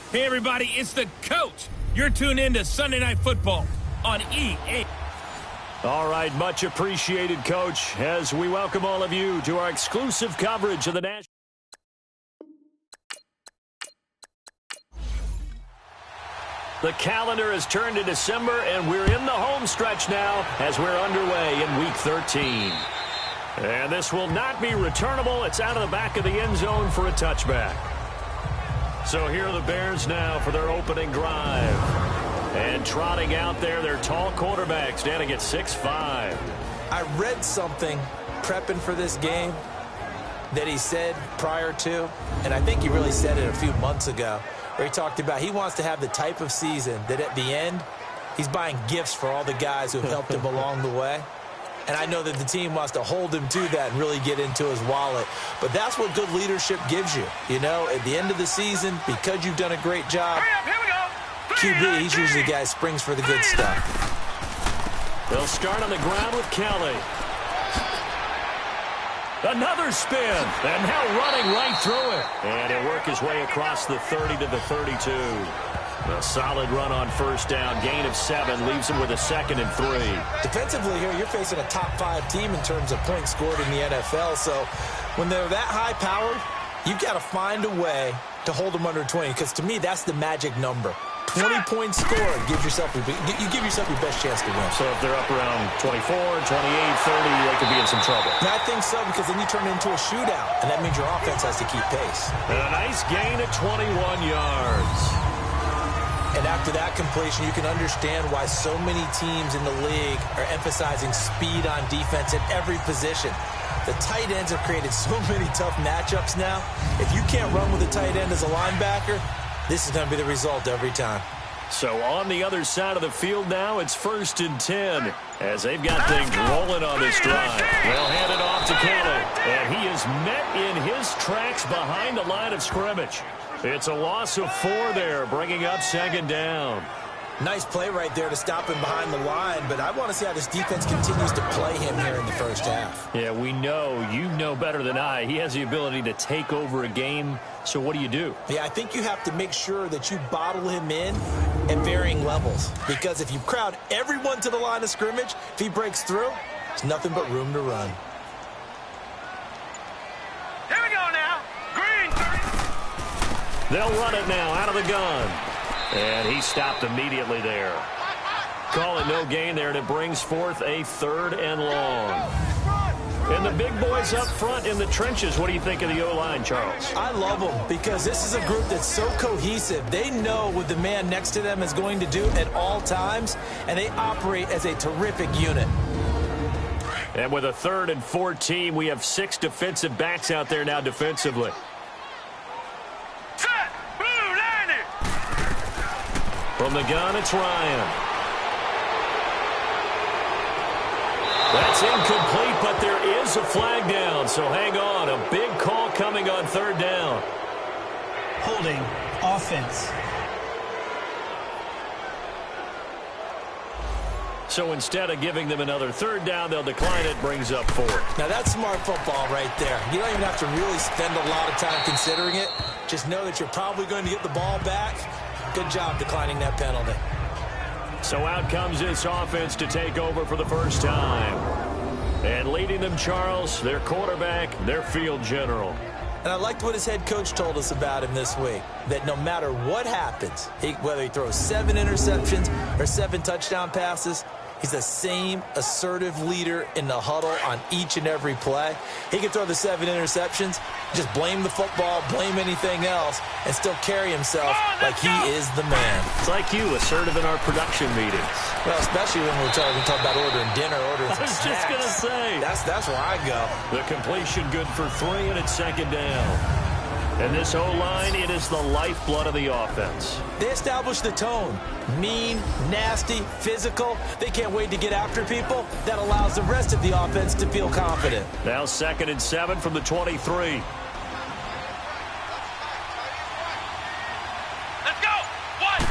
Hey, everybody, it's the coach. You're tuned in to Sunday Night Football on EA. All right, much appreciated, Coach, as we welcome all of you to our exclusive coverage of the National. The calendar has turned to December, and we're in the home stretch now as we're underway in Week 13. And this will not be returnable. It's out of the back of the end zone for a touchback. So here are the Bears now for their opening drive. And trotting out there, their tall quarterback standing at 6'5". I read something prepping for this game that he said prior to, and I think he really said it a few months ago, where he talked about he wants to have the type of season that at the end, he's buying gifts for all the guys who have helped him along the way. And I know that the team wants to hold him to that and really get into his wallet. But that's what good leadership gives you. You know, at the end of the season, because you've done a great job, QB, he's usually the guy who springs for the good stuff. They'll start on the ground with Kelly. Another spin, and now running right through it. And he'll work his way across the 30 to the 32. A solid run on first down. Gain of 7 leaves him with a 2nd and 3. Defensively here, you're facing a top-5 team in terms of points scored in the NFL. So when they're that high-powered, you've got to find a way to hold them under 20. Because to me, that's the magic number. 20 points scored, you give yourself your best chance to win. So if they're up around 24, 28, 30, they could be in some trouble. And I think so, because then you turn it into a shootout, and that means your offense has to keep pace. And a nice gain of 21 yards. And after that completion, you can understand why so many teams in the league are emphasizing speed on defense at every position. The tight ends have created so many tough matchups now. If you can't run with a tight end as a linebacker, this is going to be the result every time. So on the other side of the field now, it's 1st and 10 as they've got things rolling on this drive. They'll hand it off to Kelly, and he is met in his tracks behind the line of scrimmage. It's a loss of 4 there, bringing up 2nd down. Nice play right there to stop him behind the line, but I want to see how this defense continues to play him here in the first half. Yeah, we know, you know better than I, he has the ability to take over a game, so what do? Yeah, I think you have to make sure that you bottle him in at varying levels, because if you crowd everyone to the line of scrimmage, if he breaks through, there's nothing but room to run. Here we go now. Green. They'll run it now out of the gun. And he stopped immediately there. Call it no gain there, and it brings forth a 3rd and long. And the big boys up front in the trenches, what do you think of the O-line, Charles? I love them because this is a group that's so cohesive. They know what the man next to them is going to do at all times, and they operate as a terrific unit. And with a 3rd and 14, we have 6 defensive backs out there now defensively. From the gun, it's Ryan. That's incomplete, but there is a flag down, so hang on. A big call coming on 3rd down. Holding offense. So instead of giving them another 3rd down, they'll decline it, brings up 4. Now that's smart football right there. You don't even have to really spend a lot of time considering it. Just know that you're probably going to get the ball back. Good job declining that penalty. So out comes this offense to take over for the first time. And leading them, Charles, their quarterback, their field general. And I liked what his head coach told us about him this week, that no matter what happens, whether he throws 7 interceptions or 7 touchdown passes, he's the same assertive leader in the huddle on each and every play. He can throw the 7 interceptions, just blame the football, blame anything else, and still carry himself like he is the man. It's like you, assertive in our production meetings. Well, especially when we're talking about ordering dinner, ordering some snacks. I was snacks. just going to say. That's where I go. The completion good for 3, and it's 2nd down. And this O-line, it is the lifeblood of the offense. They establish the tone. Mean, nasty, physical. They can't wait to get after people. That allows the rest of the offense to feel confident. Now 2nd and 7 from the 23. Let's go. What?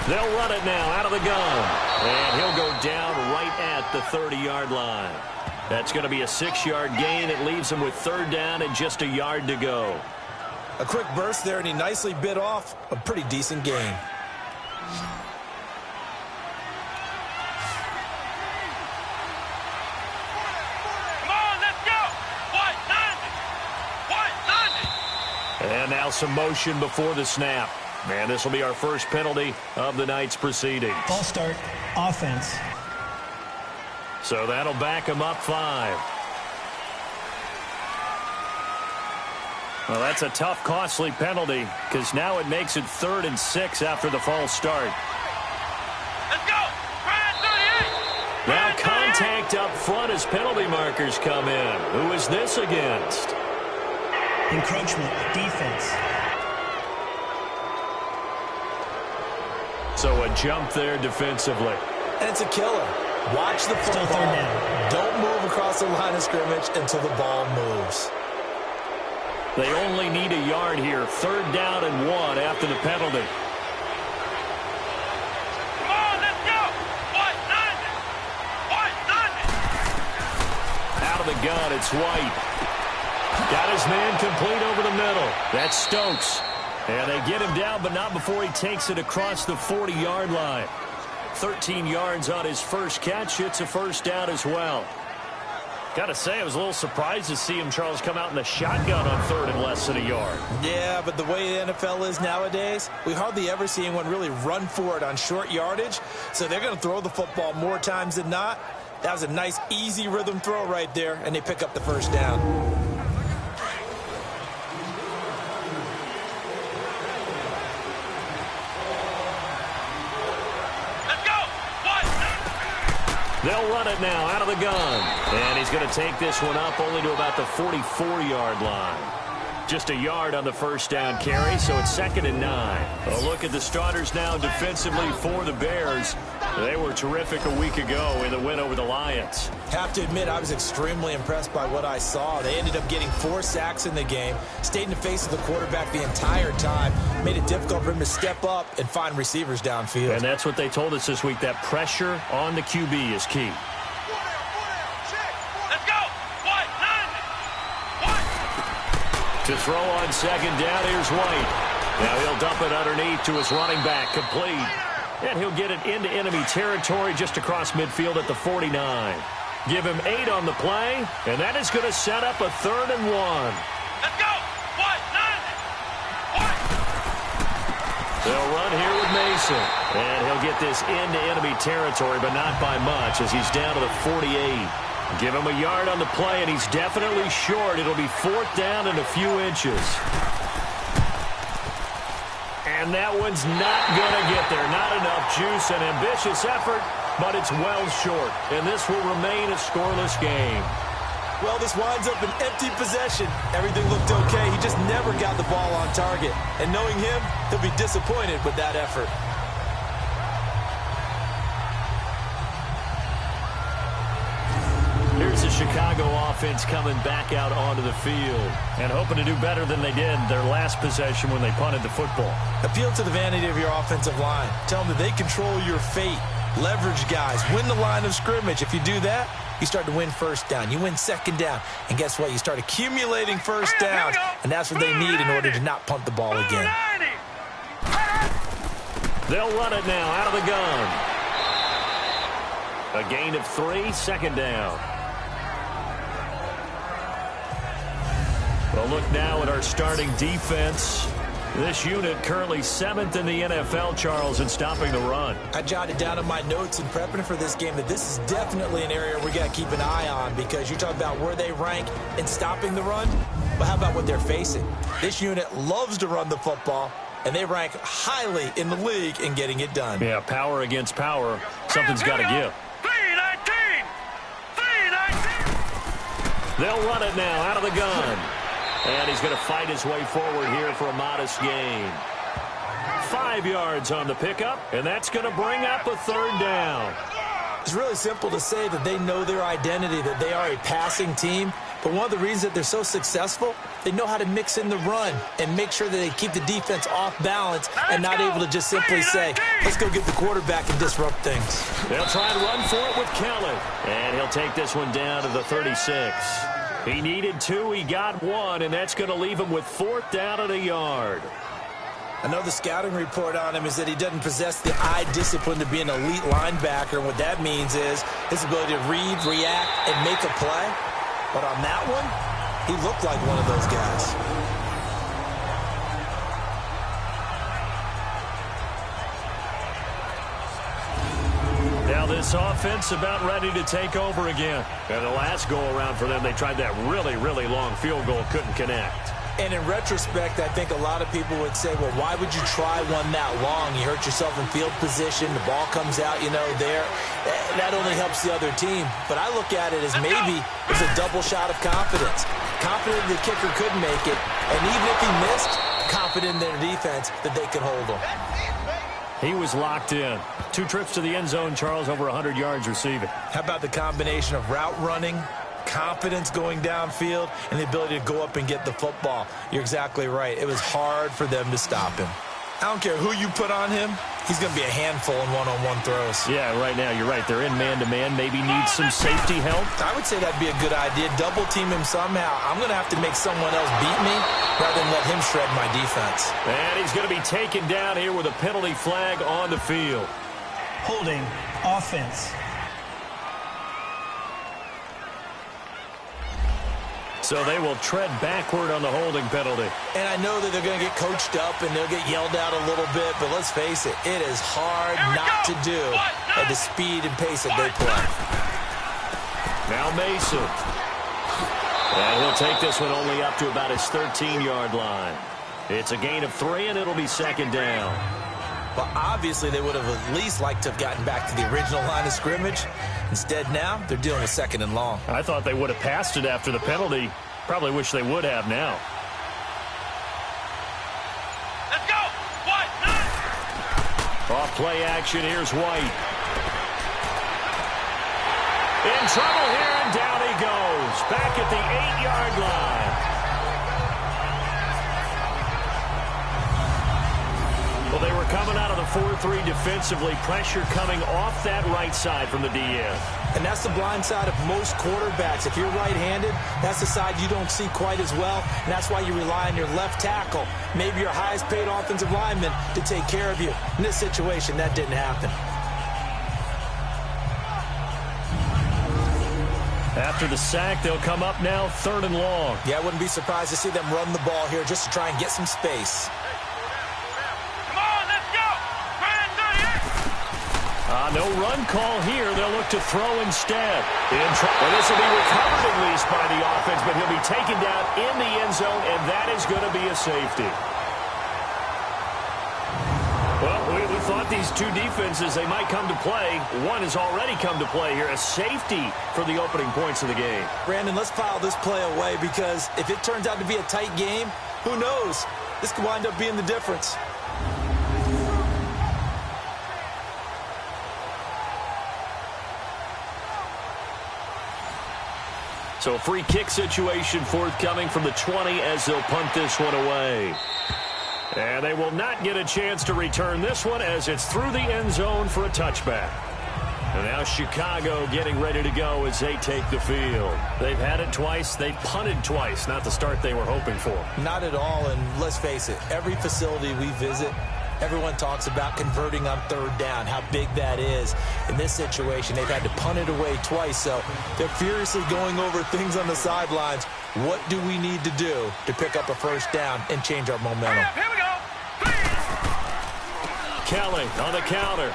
They'll run it now out of the gun. And he'll go down right at the 30-yard line. That's going to be a 6-yard gain. It leaves him with 3rd down and just a yard to go. A quick burst there, and he nicely bit off a pretty decent gain. And now some motion before the snap. And this will be our first penalty of the night's proceedings. Ball start, offense. So that'll back him up 5. Well, that's a tough, costly penalty because now it makes it 3rd and 6 after the false start. Let's go! Now contact up front as penalty markers come in. Who is this against? Encroachment, defense. So a jump there defensively. And it's a killer. Watch the Still football. 3rd down. Don't move across the line of scrimmage until the ball moves. They only need a yard here. 3rd down and 1 after the penalty. Come on, let's go! Out of the gun, it's White. Got his man complete over the middle. That's Stokes. And they get him down, but not before he takes it across the 40-yard line. 13 yards on his first catch. It's a first down as well. Got to say, I was a little surprised to see him, Charles, come out in the shotgun on 3rd and less than a yard. Yeah, but the way the NFL is nowadays, we hardly ever see anyone really run for it on short yardage. So they're going to throw the football more times than not. That was a nice, easy rhythm throw right there, and they pick up the first down. They'll run it now out of the gun. And he's going to take this one up only to about the 44-yard line. Just a yard on the first down carry, so it's 2nd and 9. A look at the starters now defensively for the Bears. They were terrific a week ago in the win over the Lions. Have to admit, I was extremely impressed by what I saw. They ended up getting 4 sacks in the game, stayed in the face of the quarterback the entire time, made it difficult for him to step up and find receivers downfield. And that's what they told us this week, that pressure on the QB is key. Let's go! To throw on 2nd down, here's White. Now he'll dump it underneath to his running back, complete. And he'll get it into enemy territory just across midfield at the 49. Give him 8 on the play, and that is going to set up a 3rd and 1. Let's go! They'll run here with Mason. And he'll get this into enemy territory, but not by much as he's down to the 48. Give him a yard on the play, and he's definitely short. It'll be 4th down and a few inches. And that one's not going to get there. Not enough juice, an ambitious effort, but it's well short. And this will remain a scoreless game. Well, this winds up an empty possession. Everything looked okay. He just never got the ball on target. And knowing him, he'll be disappointed with that effort. Here's the Chicago offense coming back out onto the field and hoping to do better than they did their last possession when they punted the football. Appeal to the vanity of your offensive line. Tell them that they control your fate. Leverage guys. Win the line of scrimmage. If you do that, you start to win first down. You win 2nd down. And guess what? You start accumulating first downs. And that's what they need in order to not punt the ball again. They'll run it now out of the gun. A gain of 3, 2nd down. Well, look now at our starting defense. This unit currently 7th in the NFL, Charles, in stopping the run. I jotted down in my notes in prepping for this game that this is definitely an area we got to keep an eye on because you talk about where they rank in stopping the run. But how about what they're facing? This unit loves to run the football, and they rank highly in the league in getting it done. Yeah, power against power. Something's got to give. 319! They'll run it now out of the gun. And he's going to fight his way forward here for a modest gain. 5 yards on the pickup, and that's going to bring up a 3rd down. It's really simple to say that they know their identity, that they are a passing team. But one of the reasons that they're so successful, they know how to mix in the run and make sure that they keep the defense off balance and not able to just simply say, let's go get the quarterback and disrupt things. They'll try and run for it with Kelly. And he'll take this one down to the 36. He needed 2, he got 1, and that's going to leave him with 4th down and a yard. I know the scouting report on him is that he doesn't possess the eye discipline to be an elite linebacker. And what that means is his ability to read, react, and make a play. But on that one, he looked like one of those guys. Now this offense about ready to take over again. And the last go-around for them, they tried that really, really long field goal, couldn't connect. And in retrospect, I think a lot of people would say, well, why would you try one that long? You hurt yourself in field position. The ball comes out, there. That only helps the other team. But I look at it as maybe it's a double shot of confidence. Confident the kicker could make it. And even if he missed, confident in their defense that they could hold him. He was locked in. 2 trips to the end zone, Charles, over 100 yards receiving. How about the combination of route running, confidence going downfield, and the ability to go up and get the football? You're exactly right. It was hard for them to stop him. I don't care who you put on him. He's going to be a handful in one-on-one throws. Yeah, right now, you're right. They're in man-to-man. Maybe need some safety help. I would say that'd be a good idea. Double team him somehow. I'm going to have to make someone else beat me rather than let him shred my defense. And he's going to be taken down here with a penalty flag on the field. Holding offense. So they will tread backward on the holding penalty. And I know that they're going to get coached up and they'll get yelled out a little bit, but let's face it, it is hard not to do at the speed and pace that they play. Now Mason. And he'll take this one only up to about his 13-yard line. It's a gain of 3, and it'll be 2nd down. Well, obviously they would have at least liked to have gotten back to the original line of scrimmage. Instead, now they're dealing with 2nd and long. I thought they would have passed it after the penalty. Probably wish they would have now. Let's go. White. Off play action, here's White. In trouble here, and down he goes. Back at the 8-yard line. Well, they were coming out of the 4-3 defensively. Pressure coming off that right side from the DN. And that's the blind side of most quarterbacks. If you're right-handed, that's the side you don't see quite as well. And that's why you rely on your left tackle, maybe your highest-paid offensive lineman, to take care of you. In this situation, that didn't happen. After the sack, they'll come up now 3rd and long. Yeah, I wouldn't be surprised to see them run the ball here just to try and get some space. No run call here. They'll look to throw instead. And this will be recovered at least by the offense, but he'll be taken down in the end zone, and that is going to be a safety. Well, we thought these two defenses, they might come to play. One has already come to play here, a safety for the opening points of the game. Brandon, let's file this play away because if it turns out to be a tight game, who knows? This could wind up being the difference. So a free kick situation forthcoming from the 20 as they'll punt this one away. And they will not get a chance to return this one as it's through the end zone for a touchback. And now Chicago getting ready to go as they take the field. They've had it twice. They've punted twice. Not the start they were hoping for. Not at all, and let's face it, every facility we visit, everyone talks about converting on 3rd down, how big that is. In this situation, they've had to punt it away twice, so they're furiously going over things on the sidelines. What do we need to do to pick up a 1st down and change our momentum? Here we go. Kelly on the counter.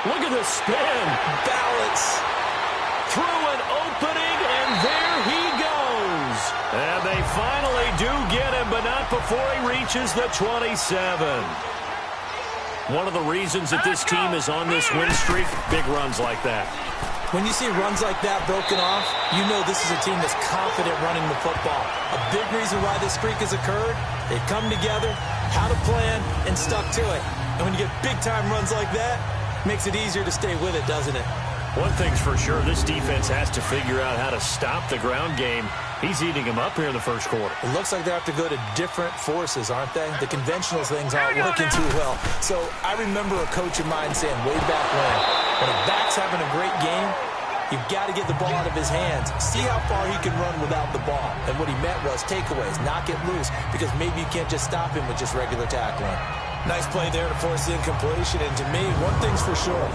Look at the spin. Balance. Through an opening, and there he goes. And they finally do get him, but not before he reaches the 27. One of the reasons that this team is on this win streak, big runs like that. When you see runs like that broken off, you know this is a team that's confident running the football. A big reason why this streak has occurred, they've come together, had a plan, and stuck to it. And when you get big-time runs like that, it makes it easier to stay with it, doesn't it? One thing's for sure, this defense has to figure out how to stop the ground game. He's eating him up here in the first quarter. It looks like they have to go to different forces, aren't they? The conventional things aren't working too well. So I remember a coach of mine saying way back when a back's having a great game, You've got to get the ball out of his hands. See how far he can run without the ball. And what he meant was takeaways, knock it loose, because maybe you can't just stop him with just regular tackling. Nice play there to force the incompletion. And to me, one thing's for sure.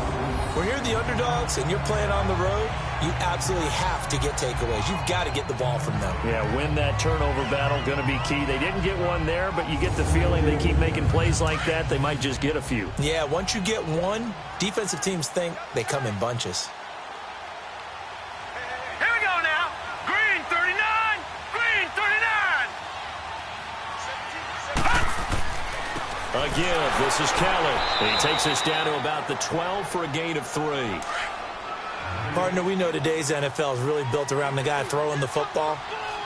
When you're the underdogs and you're playing on the road, you absolutely have to get takeaways. You've got to get the ball from them. Yeah, win that turnover battle, going to be key. They didn't get one there, but you get the feeling they keep making plays like that, they might just get a few. Yeah, once you get one, defensive teams think they come in bunches. Here we go now. Green 39. Green 39. A give. This is Kelly. He takes us down to about the 12 for a gain of 3. Partner, we know today's NFL is really built around the guy throwing the football.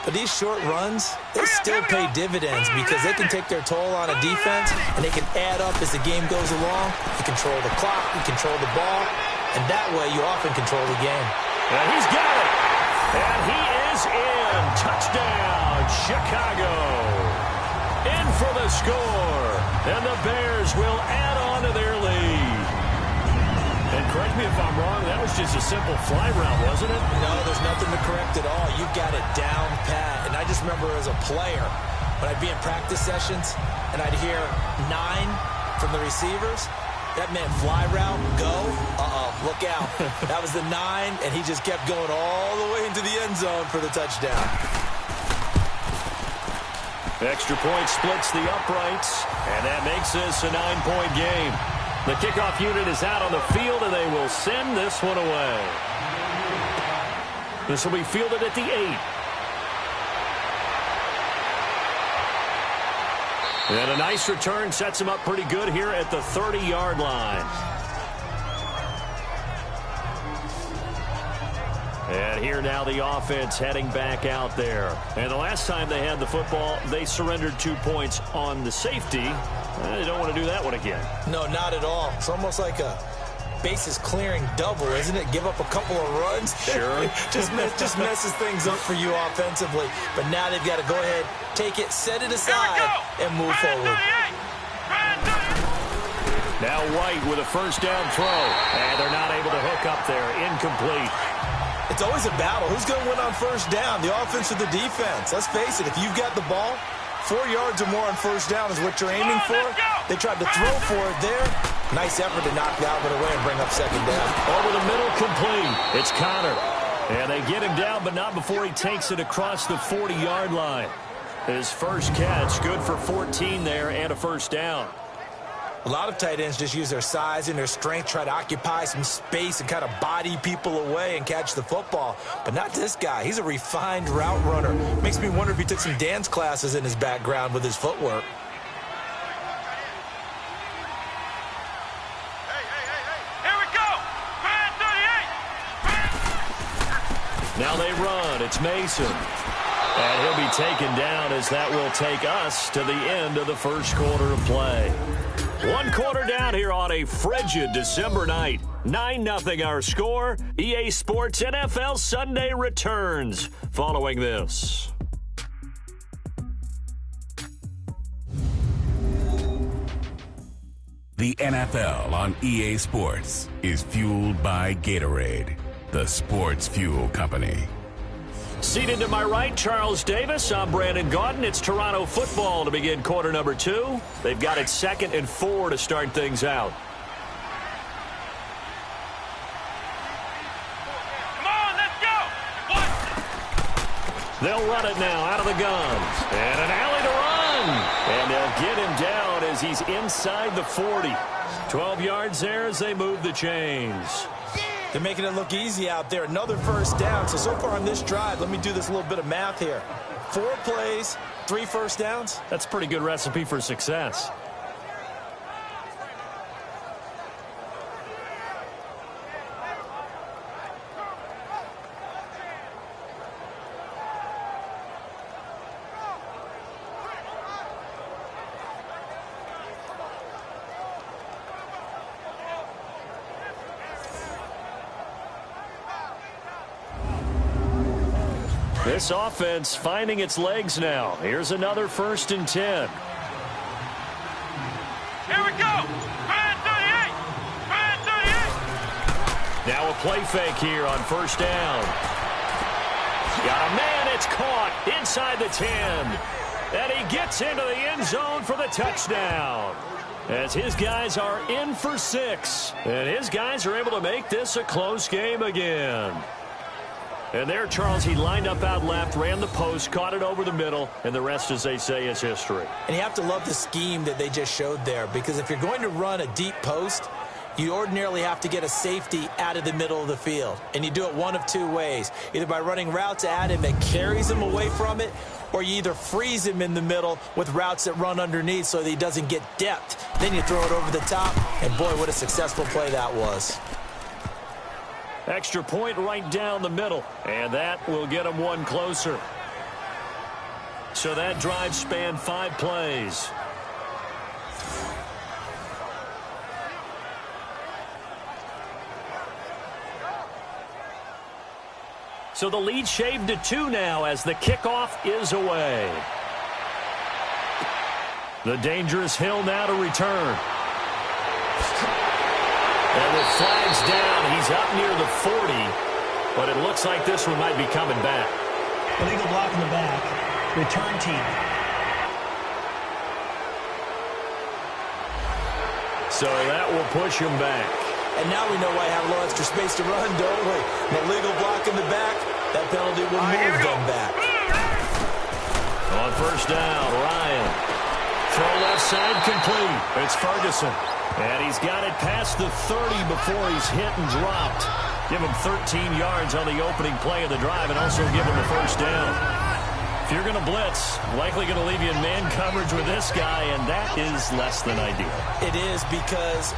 But these short runs, they still pay dividends because they can take their toll on a defense, and they can add up as the game goes along. You control the clock, you control the ball, and that way you often control the game. And he's got it. And he is in. Touchdown, Chicago. In for the score. And the Bears will add on to their lead. And correct me if I'm wrong, that was just a simple fly route, wasn't it? No, there's nothing to correct at all. You got it down pat. And I just remember as a player, when I'd be in practice sessions and I'd hear 9 from the receivers, that meant fly route, go, look out. That was the 9, and he just kept going all the way into the end zone for the touchdown. Extra point splits the uprights, and that makes this a 9-point game. The kickoff unit is out on the field, and they will send this one away. This will be fielded at the 8. And a nice return sets him up pretty good here at the 30-yard line. And here now the offense heading back out there. And the last time they had the football, they surrendered 2 points on the safety. They don't want to do that one again. No, not at all. It's almost like a bases clearing double, isn't it? Give up a couple of runs. Sure. just messes things up for you offensively. But now they've got to go ahead, take it, set it aside, and move forward. Now White with a first down throw. And they're not able to hook up there. Incomplete. It's always a battle. Who's going to win on first down, the offense or the defense? Let's face it, if you've got the ball, 4 yards or more on first down is what you're aiming for. They tried to throw for it there. Nice effort to knock Dalvin away and bring up second down. Over the middle, complete. It's Connor. And they get him down, but not before he takes it across the 40-yard line. His first catch, good for 14 there and a first down. A lot of tight ends just use their size and their strength, try to occupy some space and kind of body people away and catch the football. But not this guy. He's a refined route runner. Makes me wonder if he took some dance classes in his background with his footwork. Here we go. Grand 38. Now they run. It's Mason. And he'll be taken down as that will take us to the end of the first quarter of play. 1 quarter down here on a frigid December night. 9-0 our score. EA Sports NFL Sunday returns following this. The NFL on EA Sports is fueled by Gatorade, the sports fuel company. Seated to my right, Charles Davis. I'm Brandon Gaudin. It's Toronto football to begin quarter number 2. They've got it 2nd and 4 to start things out. Come on, let's go. They'll run it now out of the guns. And an alley to run. And they'll get him down as he's inside the 40. 12 yards there as they move the chains. They're making it look easy out there. Another first down. So far on this drive, let me do this little bit of math here. 4 plays, 3 first downs. That's a pretty good recipe for success. This offense finding its legs now. Here's another 1st and 10. Here we go. Grand 38. Grand 38. Now a play fake here on first down. Got a man, it's caught inside the 10. And he gets into the end zone for the touchdown. As his guys are in for 6. And his guys are able to make this a close game again. And there, Charles, he lined up out left, ran the post, caught it over the middle, and the rest, as they say, is history. And you have to love the scheme that they just showed there, because if you're going to run a deep post, you ordinarily have to get a safety out of the middle of the field. And you do it one of two ways, either by running routes at him that carries him away from it, or you either freeze him in the middle with routes that run underneath so that he doesn't get depth. Then you throw it over the top, and boy, what a successful play that was. Extra point right down the middle, and that will get them one closer. So that drive spanned 5 plays. So the lead shaved to 2 now as the kickoff is away. The dangerous Hill now to return. And with flags down, he's up near the 40, but it looks like this one might be coming back. Illegal block in the back. Return team. So that will push him back. And now we know why I have a little extra space to run, don't we? The legal block in the back, that penalty will move them back. On first down, Ryan. Throw left side complete. It's Ferguson. And he's got it past the 30 before he's hit and dropped. Give him 13 yards on the opening play of the drive and also give him the first down. If you're going to blitz, likely going to leave you in man coverage with this guy, and that is less than ideal. It is, because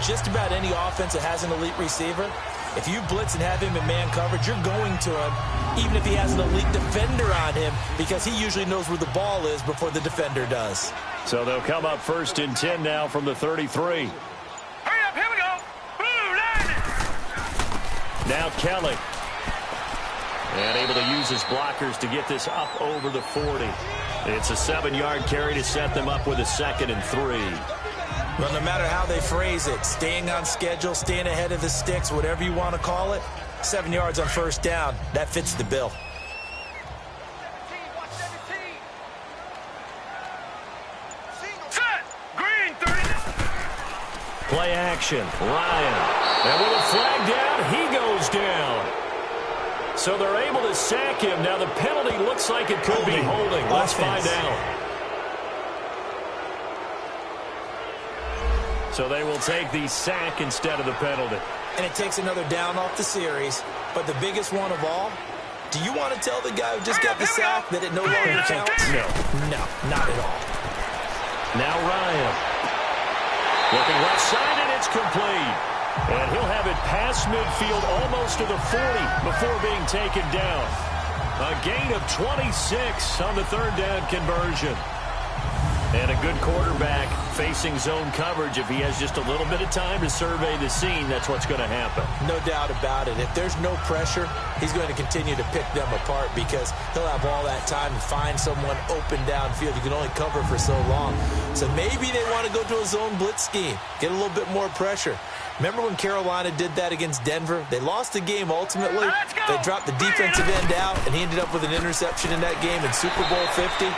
just about any offense that has an elite receiver, if you blitz and have him in man coverage, you're going to him, even if he has an elite defender on him, because he usually knows where the ball is before the defender does. So they'll come up 1st and 10 now from the 33. Hurry up, here we go. Now Kelly. And able to use his blockers to get this up over the 40. It's a 7-yard carry to set them up with a 2nd and 3. Well, no matter how they phrase it, staying on schedule, staying ahead of the sticks, whatever you want to call it, 7 yards on first down, that fits the bill. Set. Green 30. Play action. Ryan. And with a flag down, he goes down. So they're able to sack him. Now the penalty looks like it could be holding. Let's find out. So they will take the sack instead of the penalty. And it takes another down off the series. But the biggest one of all, do you want to tell the guy who just got the sack that it no longer counts? No. No, not at all. Now Ryan. Looking left side, and it's complete. And he'll have it past midfield almost to the 40 before being taken down. A gain of 26 on the 3rd down conversion. And a good quarterback facing zone coverage. If he has just a little bit of time to survey the scene, that's what's going to happen. No doubt about it. If there's no pressure, he's going to continue to pick them apart, because he'll have all that time to find someone open downfield. You can only cover for so long. So maybe they want to go to a zone blitz scheme, get a little bit more pressure. Remember when Carolina did that against Denver? They lost the game ultimately. They dropped the defensive end out, and he ended up with an interception in that game in Super Bowl 50.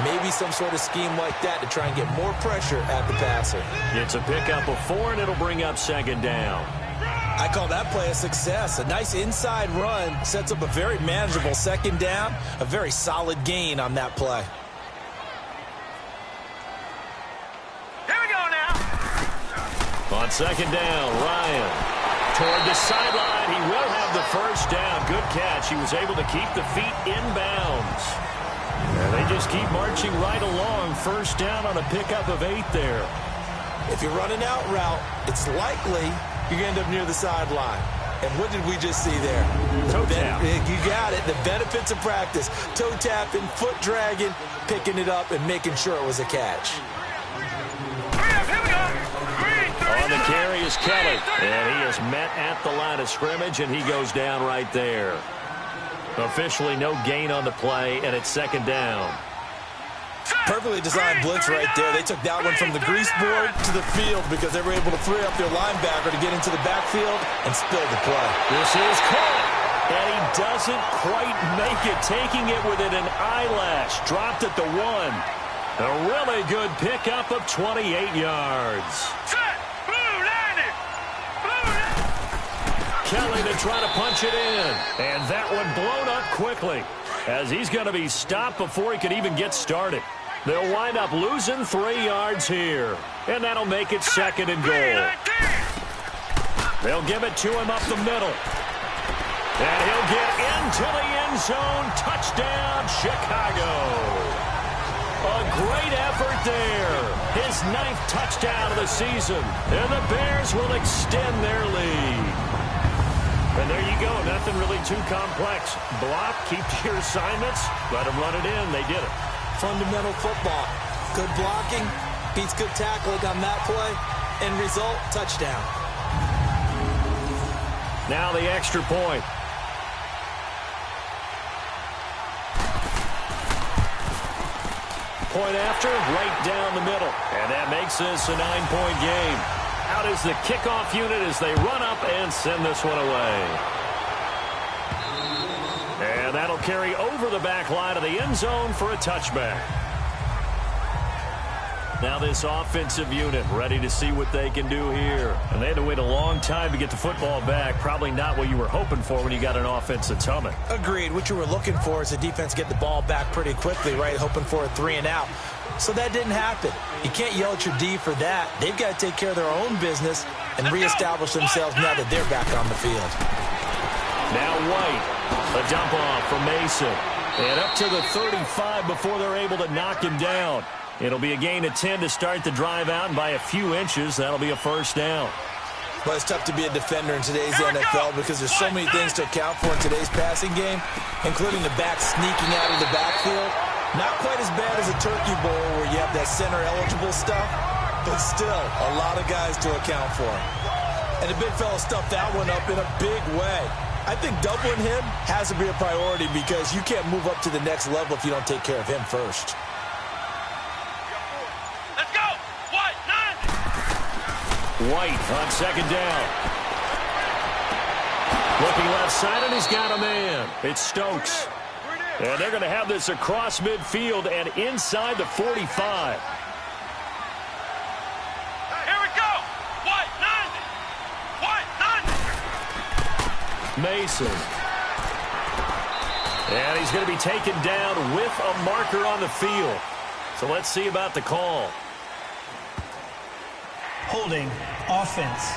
Maybe some sort of scheme like that to try and get more pressure at the passer. It's a pickup of 4, and it'll bring up 2nd down. I call that play a success. A nice inside run sets up a very manageable 2nd down. A very solid gain on that play. Here we go now. On 2nd down, Ryan. Toward the sideline, he will have the first down. Good catch. He was able to keep the feet inbounds. And they just keep marching right along. First down on a pickup of 8 there. If you're running out route, it's likely you're going to end up near the sideline. And what did we just see there? Toe tap. You got it. The benefits of practice. Toe tapping, foot dragging, picking it up, and making sure it was a catch. Hurry up, here we go. Green 30. On the carry is Kelly. And he is met at the line of scrimmage, and he goes down right there. Officially no gain on the play, and it's 2nd down. Perfectly designed blitz right there. They took that one from the grease board to the field because they were able to free up their linebacker to get into the backfield and spill the play. This is caught, and he doesn't quite make it, taking it within an eyelash. Dropped at the 1. A really good pickup of 28 yards. Kelly to try to punch it in, and that one blown up quickly as he's going to be stopped before he could even get started. They'll wind up losing 3 yards here, and that'll make it 2nd and goal. They'll give it to him up the middle, and he'll get into the end zone. Touchdown, Chicago. A great effort there. His 9th touchdown of the season, and the Bears will extend their lead. And there you go. Nothing really too complex. Block, keep to your assignments, let them run it in. They did it. Fundamental football. Good blocking, beats good tackling on that play. End result, touchdown. Now the extra point. Point after, right down the middle. And that makes this a 9-point game. Out is the kickoff unit as they run up and send this one away. And that'll carry over the back line of the end zone for a touchback. Now this offensive unit ready to see what they can do here. And they had to wait a long time to get the football back. Probably not what you were hoping for when you got an offense that's humming. Agreed. What you were looking for is the defense get the ball back pretty quickly, right? Hoping for a 3 and out. So that didn't happen. You can't yell at your D for that. They've got to take care of their own business and reestablish themselves now that they're back on the field. Now White, a dump off for Mason. And up to the 35 before they're able to knock him down. It'll be a gain of 10 to start the drive out, and by a few inches, that'll be a first down. Well, it's tough to be a defender in today's NFL because there's so many things to account for in today's passing game, including the back sneaking out of the backfield. Not quite as bad as a turkey bowl where you have that center-eligible stuff, but still a lot of guys to account for. And the big fella stuffed that one up in a big way. I think doubling him has to be a priority because you can't move up to the next level if you don't take care of him first. White on second down. Looking left side, and he's got a man. It's Stokes. And they're going to have this across midfield and inside the 45. Here we go. White, 90. White, 90. Mason. And he's going to be taken down with a marker on the field. So let's see about the call. Holding, offense.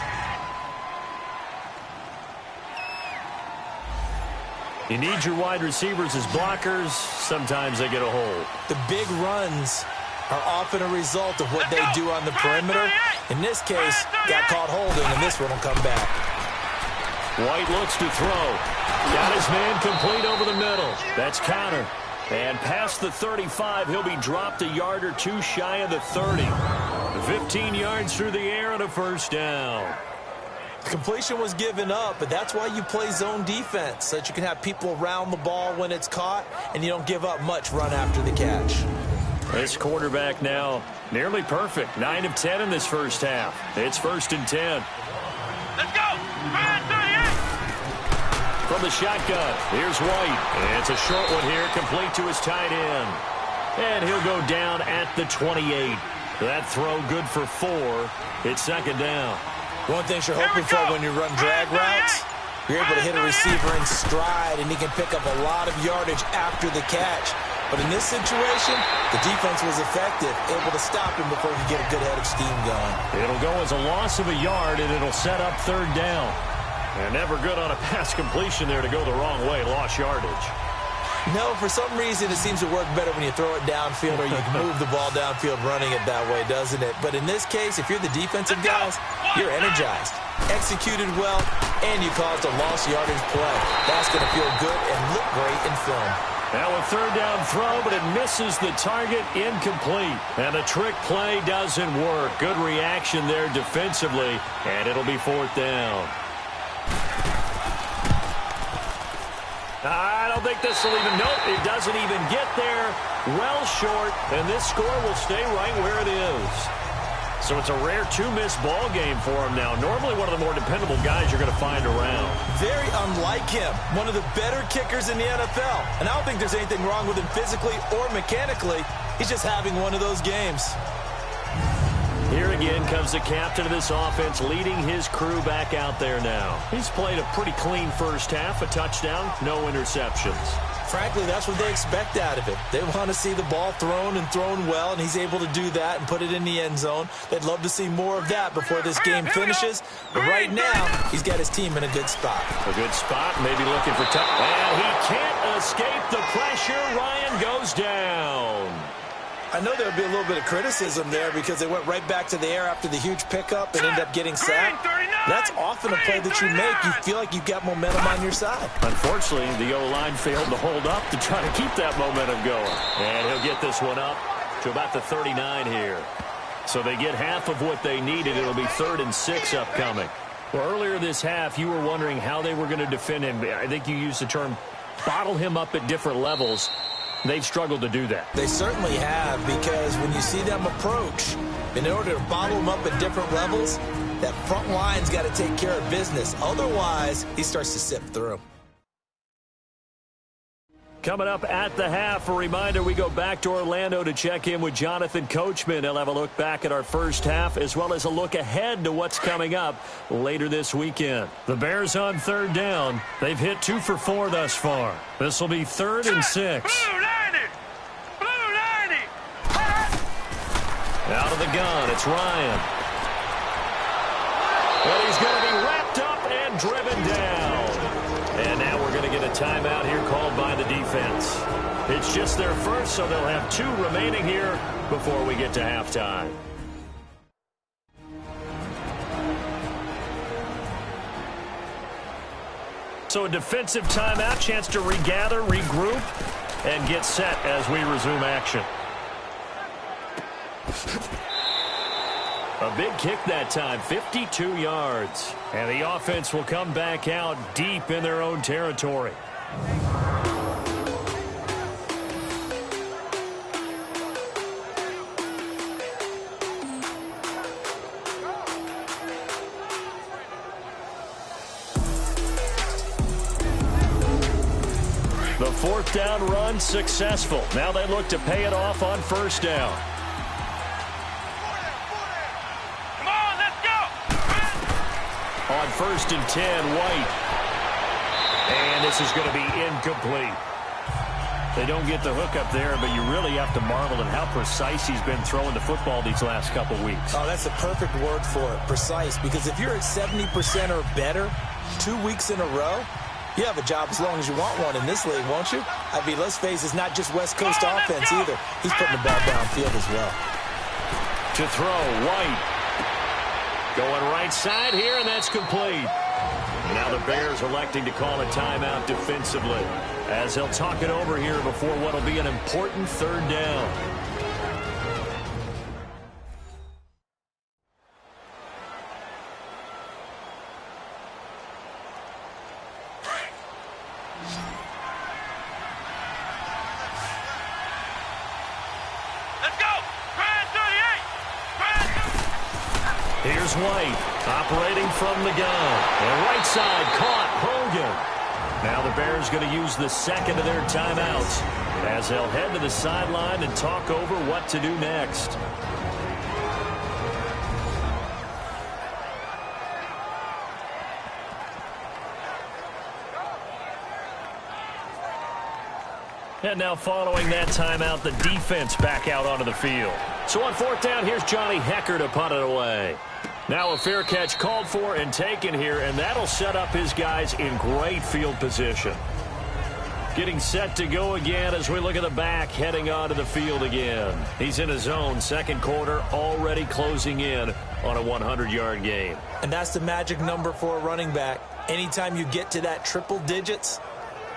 You need your wide receivers as blockers. Sometimes they get a hold. The big runs are often a result of what they do on the perimeter. In this case, got caught holding, and this one will come back. White looks to throw. Got his man complete over the middle. That's Connor. And past the 35, he'll be dropped a yard or two shy of the 30. 15 yards through the air and a first down. Completion was given up, but that's why you play zone defense, so that you can have people around the ball when it's caught, and you don't give up much run after the catch. This quarterback now nearly perfect. 9 of 10 in this first half. It's 1st and 10. Let's go. Ryan 38. From the shotgun, here's White. And it's a short one here, complete to his tight end. And he'll go down at the 28. That throw good for 4. It's 2nd down. One thing you're hoping for when you run drag routes, you're able to hit a receiver in stride, and he can pick up a lot of yardage after the catch. But in this situation, the defense was effective, able to stop him before he could get a good head of steam going. It'll go as a loss of a yard, and it'll set up 3rd down. And never good on a pass completion there to go the wrong way, lost yardage. No, for some reason, it seems to work better when you throw it downfield or you can move the ball downfield running it that way, doesn't it? But in this case, if you're the defensive guys, you're energized, executed well, and you caused a lost yardage play. That's going to feel good and look great in film. Now a 3rd down throw, but it misses the target, incomplete. And the trick play doesn't work. Good reaction there defensively, and it'll be 4th down. I don't think this will even, nope, it doesn't even get there. well short, and this score will stay right where it is. So it's a rare two-miss ball game for him now. Normally one of the more dependable guys you're going to find around. Very unlike him. One of the better kickers in the NFL. And I don't think there's anything wrong with him physically or mechanically. He's just having one of those games. Here again comes the captain of this offense leading his crew back out there now. He's played a pretty clean first half, a touchdown, no interceptions. Frankly, that's what they expect out of him. They want to see the ball thrown and thrown well, and he's able to do that and put it in the end zone. They'd love to see more of that before this game finishes. But right now, he's got his team in a good spot. A good spot, maybe looking for touch. And he can't escape the pressure. Ryan goes down. I know there'll be a little bit of criticism there because they went right back to the air after the huge pickup and ended up getting sacked. That's often a play that you make. You feel like you've got momentum on your side. Unfortunately, the O-line failed to hold up to try to keep that momentum going. And he'll get this one up to about the 39 here. So they get half of what they needed. It'll be 3rd and 6 upcoming. Well, earlier this half, you were wondering how they were going to defend him. I think you used the term bottle him up at different levels. They've struggled to do that. They certainly have, because when you see them approach, in order to bottle them up at different levels, that front line's got to take care of business. Otherwise, he starts to sift through. Coming up at the half, a reminder, we go back to Orlando to check in with Jonathan Coachman. He'll have a look back at our first half as well as a look ahead to what's coming up later this weekend. The Bears on 3rd down. They've hit 2 for 4 thus far. This will be 3rd and 6. Out of the gun, it's Ryan. And he's going to be wrapped up and driven down. And now we're going to get a timeout here called by the defense. It's just their first, so they'll have 2 remaining here before we get to halftime. So a defensive timeout, chance to regather, regroup, and get set as we resume action. A big kick that time, 52 yards. And the offense will come back out deep in their own territory. The 4th down run successful. Now they look to pay it off on 1st down. On 1st and 10, White. And this is going to be incomplete. They don't get the hook up there, but you really have to marvel at how precise he's been throwing the football these last couple weeks. Oh, that's the perfect word for it, precise. Because if you're at 70% or better 2 weeks in a row, you have a job as long as you want one in this league, won't you? I mean, let's face it, it's not just West Coast offense either. He's putting the ball downfield as well. To throw, White. Going right side here, and that's complete. Now the Bears electing to call a timeout defensively as they'll talk it over here before what will be an important 3rd down. Here's White, operating from the gun. And right side, caught, Hogan. Now the Bears going to use the 2nd of their timeouts as they'll head to the sideline and talk over what to do next. And now following that timeout, the defense back out onto the field. So on 4th down, here's Johnny Hecker to punt it away. Now a fair catch called for and taken here, and that'll set up his guys in great field position. Getting set to go again as we look at the back, heading onto the field again. He's in his zone, 2nd quarter, already closing in on a 100-yard game. And that's the magic number for a running back. Anytime you get to that triple digits,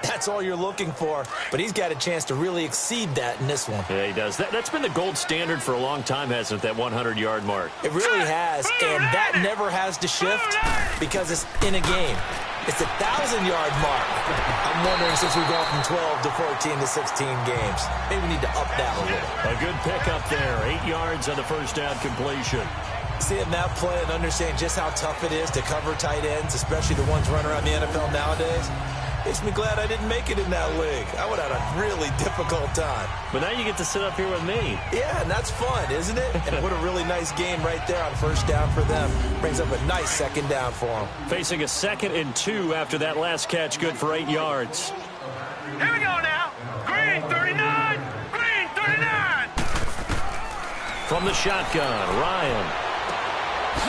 that's all you're looking for. But he's got a chance to really exceed that in this one. Yeah, he does. That's been the gold standard for a long time, hasn't it, that 100-yard mark? It really has, and that never has to shift because it's in a game. It's the 1,000-yard mark. I'm wondering, since we've gone from 12 to 14 to 16 games, maybe we need to up that a little. A good pickup there. 8 yards on the first down completion. Seeing that play and understanding just how tough it is to cover tight ends, especially the ones running around the NFL nowadays, makes me glad I didn't make it in that league. I would have had a really difficult time. But now you get to sit up here with me. Yeah, and that's fun, isn't it? And what a really nice game right there on first down for them. Brings up a nice second down for them. Facing a 2nd and 2 after that last catch, good for 8 yards. Here we go now. Green 39. Green 39. From the shotgun, Ryan.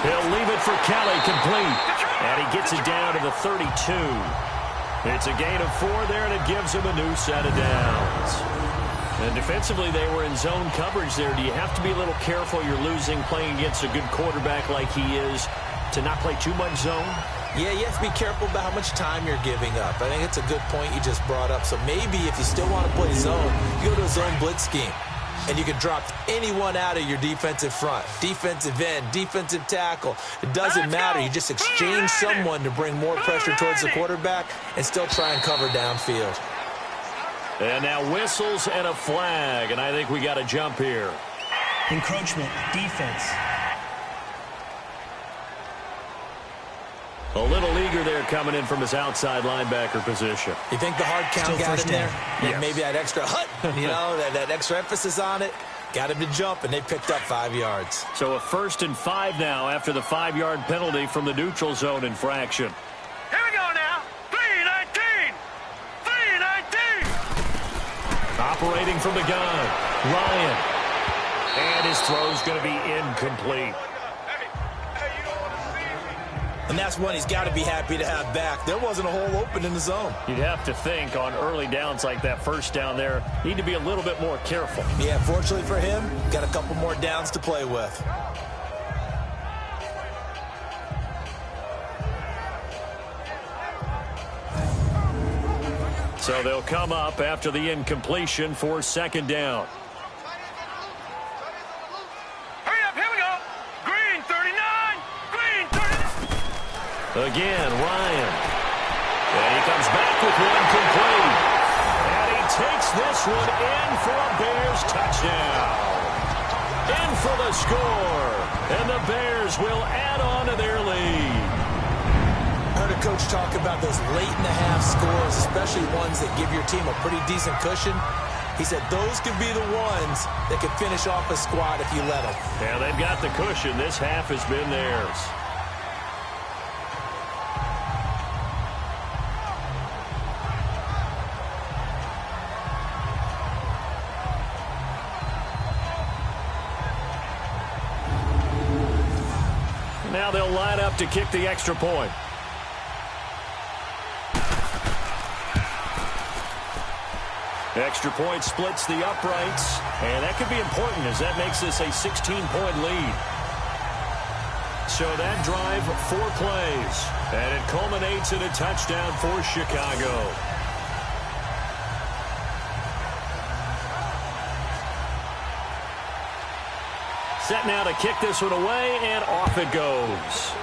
He'll leave it for Kelly, complete. And he gets it down to the 32. It's a gain of 4 there, and it gives him a new set of downs. And defensively, they were in zone coverage there. Do you have to be a little careful? You're losing playing against a good quarterback like he is to not play too much zone? Yeah, you have to be careful about how much time you're giving up. I think it's a good point you just brought up. So maybe if you still want to play zone, you go to a zone blitz scheme. And you can drop anyone out of your defensive front. Defensive end, defensive tackle. It doesn't matter. You just exchange someone to bring more pressure towards the quarterback and still try and cover downfield. And now whistles and a flag. And I think we got a jump here. Encroachment, defense. A little eager there coming in from his outside linebacker position. You think the hard count Still got first him there? down. Yeah, maybe that extra that extra emphasis on it. Got him to jump, and they picked up 5 yards. So a 1st and 5 now after the 5-yard penalty from the neutral zone infraction. Here we go now. 3-19. 3-19. Operating from the gun, Ryan. And his throw's going to be incomplete. And that's one he's got to be happy to have back. There wasn't a hole open in the zone. You'd have to think on early downs like that first down there, need to be a little bit more careful. Yeah, fortunately for him, got a couple more downs to play with. So they'll come up after the incompletion for 2nd down. Hurry up, here we go. Green 39. Green 39. Again, Ryan. And he comes back with one complete. And he takes this one in for a Bears touchdown. In for the score. And the Bears will add on to their lead. I heard a coach talk about those late-in-the-half scores, especially ones that give your team a pretty decent cushion. He said those could be the ones that could finish off a squad if you let them. Yeah, they've got the cushion. This half has been theirs. Now they'll line up to kick the extra point. Extra point splits the uprights, and that could be important as that makes this a 16-point lead. So that drive, 4 plays, and it culminates in a touchdown for Chicago. Set now to kick this one away, and off it goes.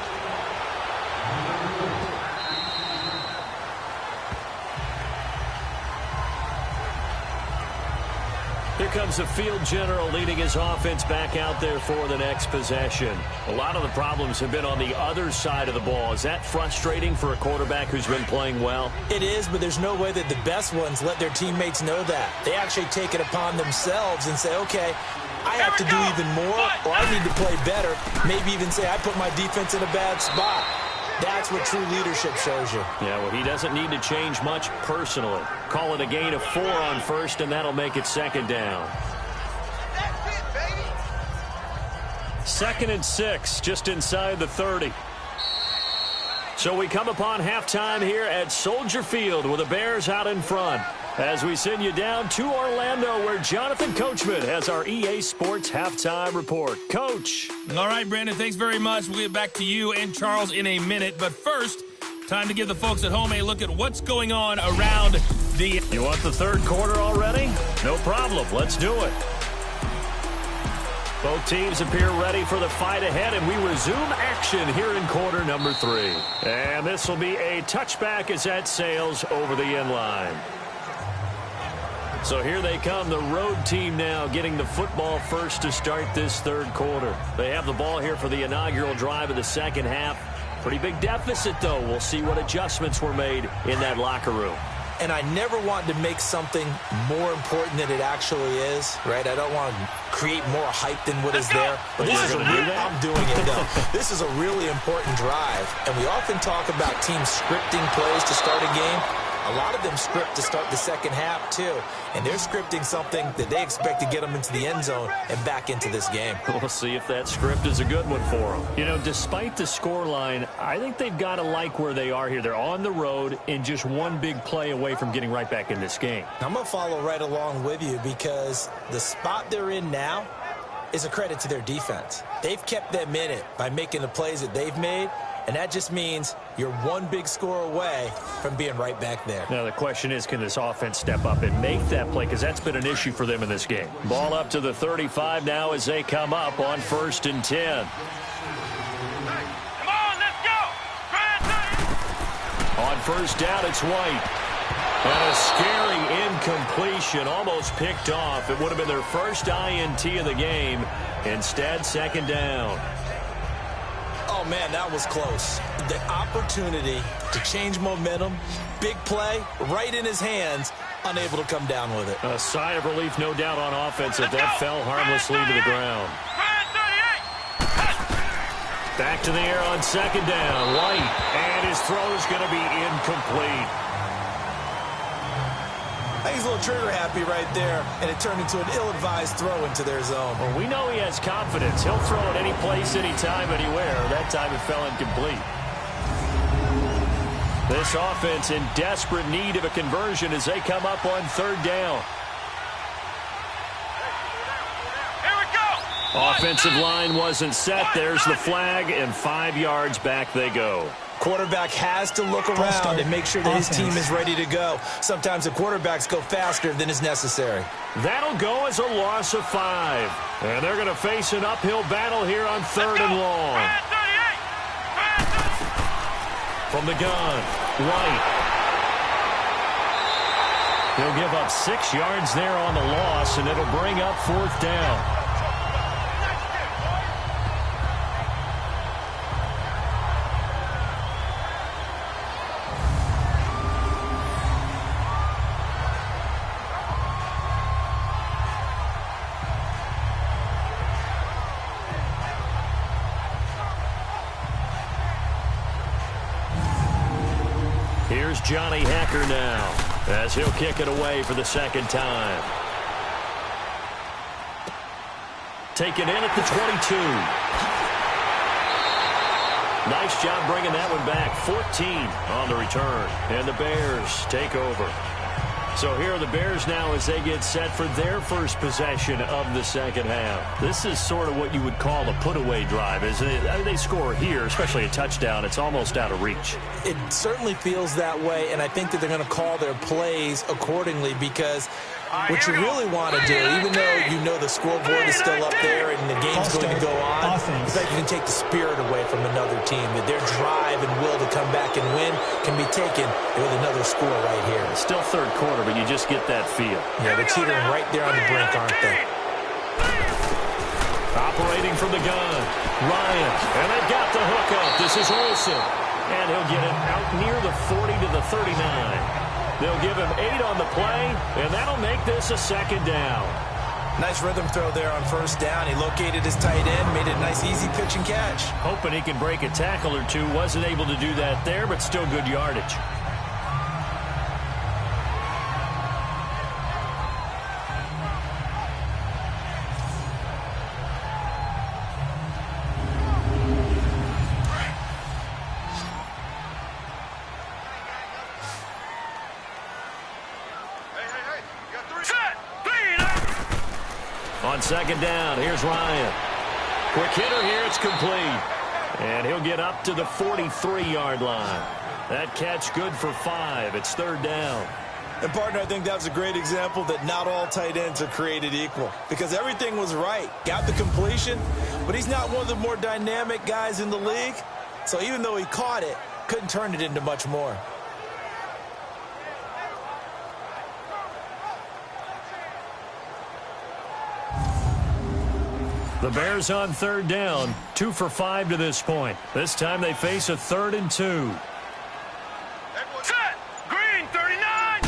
Here comes the field general leading his offense back out there for the next possession. A lot of the problems have been on the other side of the ball. Is that frustrating for a quarterback who's been playing well? It is, but there's no way that the best ones let their teammates know that. They actually take it upon themselves and say, okay, I have to do even more, or I need to play better. Maybe even say I put my defense in a bad spot. That's what true leadership shows you. Yeah, well, he doesn't need to change much personally. Call it a gain of 4 on first, and that'll make it 2nd down. That's it, baby. 2nd and 6, just inside the 30. So we come upon halftime here at Soldier Field with the Bears out in front. As we send you down to Orlando, where Jonathan Coachman has our EA Sports Halftime Report. Coach. All right, Brandon, thanks very much. We'll get back to you and Charles in a minute. But first, time to give the folks at home a look at what's going on around the... You want the 3rd quarter already? No problem. Let's do it. Both teams appear ready for the fight ahead, and we resume action here in quarter number 3. And this will be a touchback as that sails over the end line. So here they come, the road team now getting the football first to start this third quarter. They have the ball here for the inaugural drive of the second half. Pretty big deficit, though. We'll see what adjustments were made in that locker room. And I never want to make something more important than it actually is, right? I don't want to create more hype than what is there. But this is I'm doing it, though. This is a really important drive. And we often talk about teams scripting plays to start a game. A lot of them script to start the second half, too. And they're scripting something that they expect to get them into the end zone and back into this game. We'll see if that script is a good one for them. You know, despite the scoreline, I think they've got to like where they are here. They're on the road and just one big play away from getting right back in this game. I'm going to follow right along with you because the spot they're in now is a credit to their defense. They've kept them in it by making the plays that they've made. And that just means you're one big score away from being right back there. Now, the question is, can this offense step up and make that play? Because that's been an issue for them in this game. Ball up to the 35 now as they come up on 1st and 10. Come on, let's go. On 1st down, it's White. And a scary incompletion, almost picked off. It would have been their first INT of the game. Instead, 2nd down. Oh, man, that was close. The opportunity to change momentum, big play, right in his hands, unable to come down with it. A sigh of relief, no doubt, on offense if that fell harmlessly to the ground. Back to the air on 2nd down. White, and his throw is going to be incomplete. I think he's a little trigger happy right there, and it turned into an ill-advised throw into their zone. Well, we know he has confidence. He'll throw it any place, anytime, anywhere. That time it fell incomplete. This offense in desperate need of a conversion as they come up on 3rd down. Here we go. Offensive line wasn't set. There's the flag, and 5 yards back they go. Quarterback has to look around and make sure that his team is ready to go. Sometimes the quarterbacks go faster than is necessary. That'll go as a loss of 5. And they're going to face an uphill battle here on 3rd and long. From the gun, White. He'll give up 6 yards there on the loss, and it'll bring up 4th down. Here's Johnny Hecker now as he'll kick it away for the 2nd time. Taken in at the 22. Nice job bringing that one back. 14 on the return. And the Bears take over. So here are the Bears now as they get set for their first possession of the second half. This is sort of what you would call a put-away drive, isn't it? I mean, they score here, especially a touchdown. It's almost out of reach. It certainly feels that way, and I think that they're going to call their plays accordingly because what you really want to do, even though you know the scoreboard is still up there and the game's going to go on, it's like you can take the spirit away from another team, that their drive and will to come back and win can be taken with another score right here. It's still third quarter, but you just get that feel. Yeah, they're teetering right there on the brink, aren't they? Operating from the gun, Ryan, and they've got the hook up. This is Olsen, and he'll get it out near the 40 to the 39. They'll give him 8 on the play, and that'll make this a 2nd down. Nice rhythm throw there on 1st down. He located his tight end, made it a nice easy pitch and catch. Hoping he can break a tackle or two. Wasn't able to do that there, but still good yardage. On 2nd down, here's Ryan. Quick hitter here, it's complete. And he'll get up to the 43-yard line. That catch good for 5. It's 3rd down. And, partner, I think that was a great example that not all tight ends are created equal because everything was right. Got the completion, but he's not one of the more dynamic guys in the league. So even though he caught it, couldn't turn it into much more. The Bears on third down, 2 for 5 to this point. This time they face a 3rd and 2. Set! Green 39!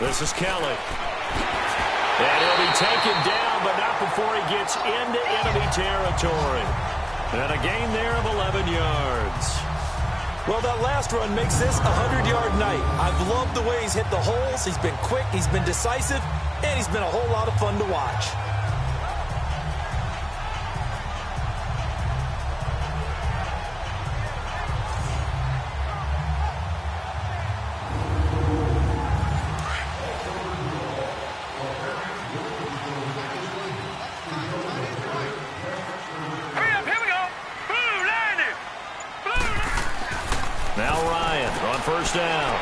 This is Kelly. And he'll be taken down, but not before he gets into enemy territory. And a gain there of 11 yards. Well, that last run makes this a 100-yard night. I've loved the way he's hit the holes. He's been quick, he's been decisive, and he's been a whole lot of fun to watch. First down.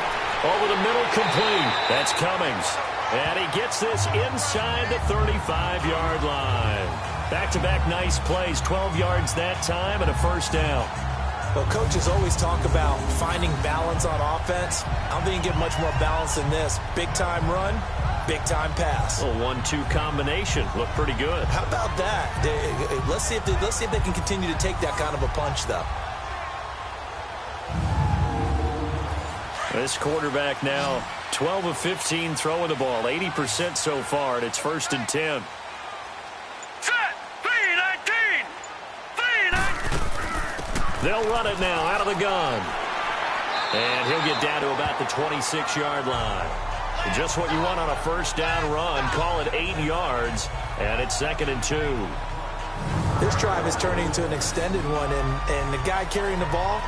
Over the middle, complete. That's Cummings. And he gets this inside the 35-yard line. Back-to-back nice plays. 12 yards that time and a first down. Well, coaches always talk about finding balance on offense. I don't think you get much more balance than this. Big-time run, big-time pass. A 1-2 combination. Looked pretty good. How about that? Let's see if they can continue to take that kind of a punch, though. This quarterback now 12 of 15 throwing the ball, 80% so far, and it's 1st and 10. Set! 3-19! 3-19! They'll run it now out of the gun. And he'll get down to about the 26-yard line. Just what you want on a first down run. Call it 8 yards, and it's 2nd and 2. This drive is turning into an extended one, and the guy carrying the ball,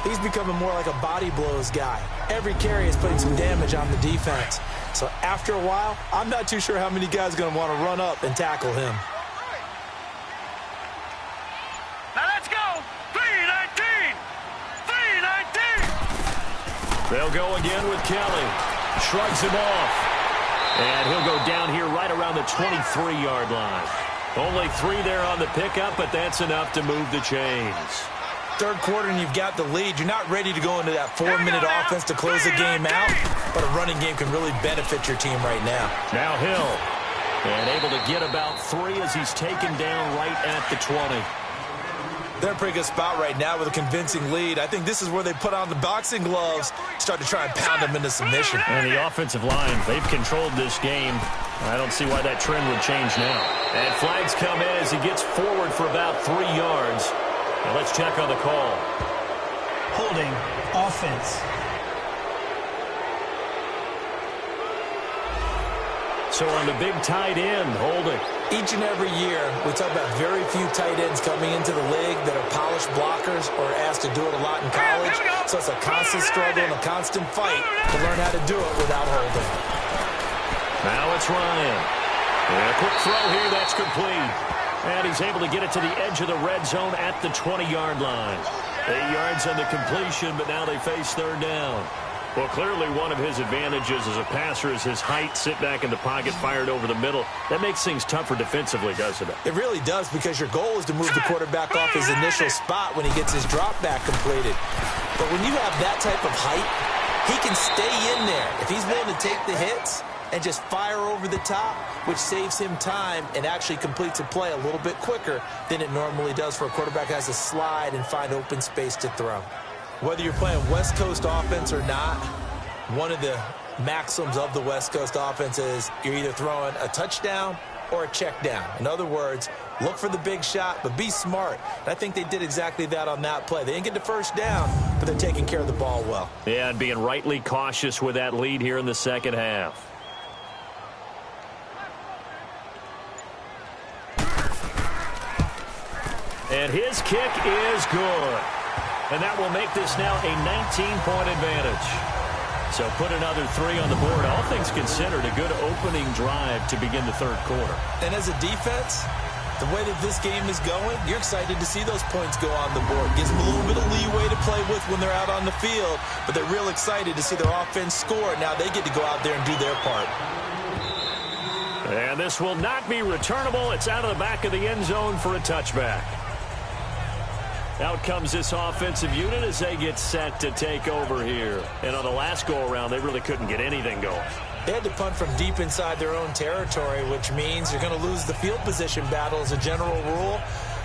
he's becoming more like a body blows guy. Every carry is putting some damage on the defense. So after a while, I'm not too sure how many guys are going to want to run up and tackle him. Now let's go! 3-19! 3-19! They'll go again with Kelly. Shrugs him off. And he'll go down here right around the 23-yard line. Only 3 there on the pickup, but that's enough to move the chains. Third quarter and you've got the lead. You're not ready to go into that 4-minute offense to close the game out, but a running game can really benefit your team right now. Now Hill, and able to get about 3 as he's taken down right at the 20. They're in a pretty good spot right now with a convincing lead. I think this is where they put on the boxing gloves, start to try and pound them into submission. And the offensive line, they've controlled this game. I don't see why that trend would change now. And flags come in as he gets forward for about 3 yards. Now let's check on the call. Holding, offense. So on the big tight end, holding. Each and every year, we talk about very few tight ends coming into the league that are polished blockers or asked to do it a lot in college. So it's a constant struggle and a constant fight to learn how to do it without holding. Now it's Ryan. And a quick throw here, that's complete. And he's able to get it to the edge of the red zone at the 20-yard line. 8 yards on the completion, but now they face third down. Well, clearly one of his advantages as a passer is his height, sit back in the pocket, fired over the middle. That makes things tougher defensively, doesn't it? It really does, because your goal is to move the quarterback off his initial spot when he gets his drop back completed. But when you have that type of height, he can stay in there. If he's willing to take the hits and just fire over the top, which saves him time and actually completes a play a little bit quicker than it normally does for a quarterback who has to slide and find open space to throw. Whether you're playing West Coast offense or not, one of the maxims of the West Coast offense is you're either throwing a touchdown or a check down. In other words, look for the big shot, but be smart. And I think they did exactly that on that play. They didn't get the first down, but they're taking care of the ball well. Yeah, and being rightly cautious with that lead here in the second half. And his kick is good. And that will make this now a 19-point advantage. So put another 3 on the board. All things considered, a good opening drive to begin the third quarter. And as a defense, The way that this game is going, you're excited to see those points go on the board. Gives them a little bit of leeway to play with when they're out on the field, but they're real excited to see their offense score. Now they get to go out there and do their part. And this will not be returnable. It's out of the back of the end zone for a touchback. Out comes this offensive unit as they get set to take over here. And on the last go-around, they really couldn't get anything going. They had to punt from deep inside their own territory, which means you're going to lose the field position battle as a general rule.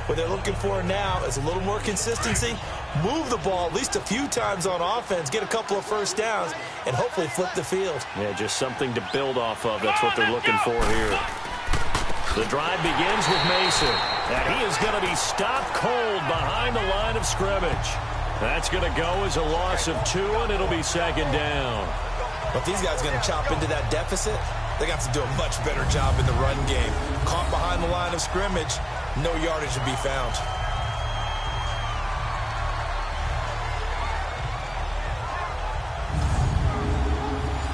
What they're looking for now is a little more consistency, move the ball at least a few times on offense, get a couple of first downs, and hopefully flip the field. Yeah, just something to build off of. That's what they're looking for here. The drive begins with Mason, and he is going to be stopped cold behind the line of scrimmage. That's going to go as a loss of 2, and it'll be second down. But these guys are going to chop into that deficit. They got to do a much better job in the run game. Caught behind the line of scrimmage, no yardage to be found.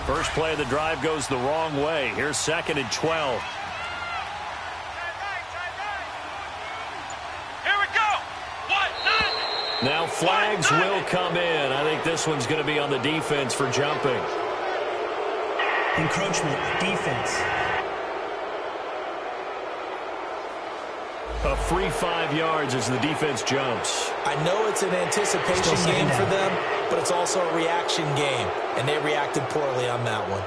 First play of the drive goes the wrong way. Here's 2nd and 12. Here we go. Now flags will come in. I think this one's going to be on the defense for jumping. Encroachment, defense. A free 5 yards as the defense jumps. I know it's an anticipation game for them, but it's also a reaction game, and they reacted poorly on that one.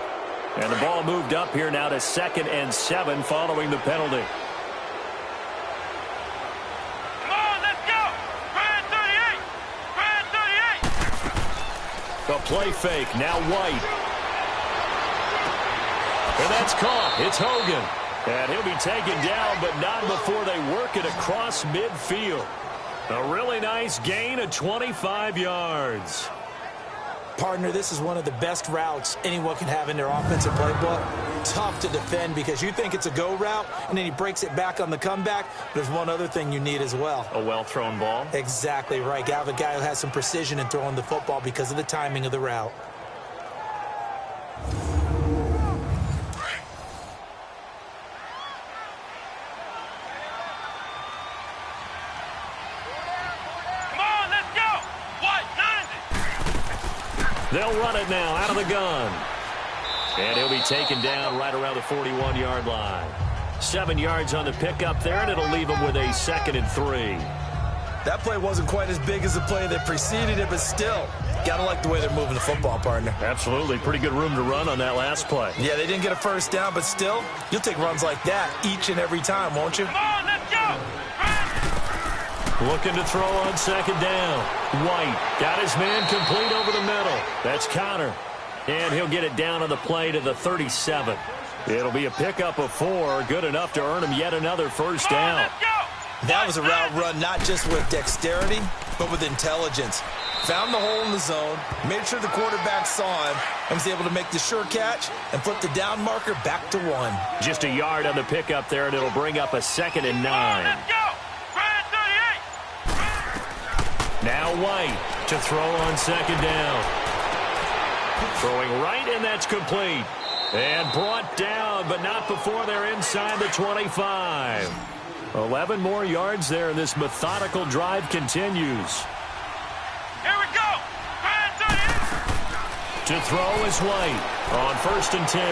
And the ball moved up here now to 2nd and 7 following the penalty. Come on, let's go. Brand 38. A play fake. Now White. And that's caught. It's Hogan. And he'll be taken down, but not before they work it across midfield. A really nice gain of 25 yards. Partner, this is one of the best routes anyone can have in their offensive playbook. Tough to defend because you think it's a go route, and then he breaks it back on the comeback. There's one other thing you need as well. A well-thrown ball. Exactly right. You have a guy who has some precision in throwing the football because of the timing of the route. They'll run it now out of the gun. And he'll be taken down right around the 41-yard line. 7 yards on the pickup there, and it'll leave him with a 2nd and 3. That play wasn't quite as big as the play that preceded it, but still, got to like the way they're moving the football, partner. Absolutely. Pretty good room to run on that last play. Yeah, they didn't get a first down, but still, you'll take runs like that each and every time, won't you? Come on, let's go. Looking to throw on 2nd down. White got his man complete over the middle. That's Connor. And he'll get it down on the play to the 37. It'll be a pickup of 4. Good enough to earn him yet another first down. That was a route run not just with dexterity, but with intelligence. Found the hole in the zone, made sure the quarterback saw him, and was able to make the sure catch and flip the down marker back to 1. Just a yard on the pickup there, and it'll bring up a 2nd and 9. Now White to throw on 2nd down. Throwing right, and that's complete. And brought down, but not before they're inside the 25. 11 more yards there, and this methodical drive continues. Here we go. To throw is White on 1st and 10.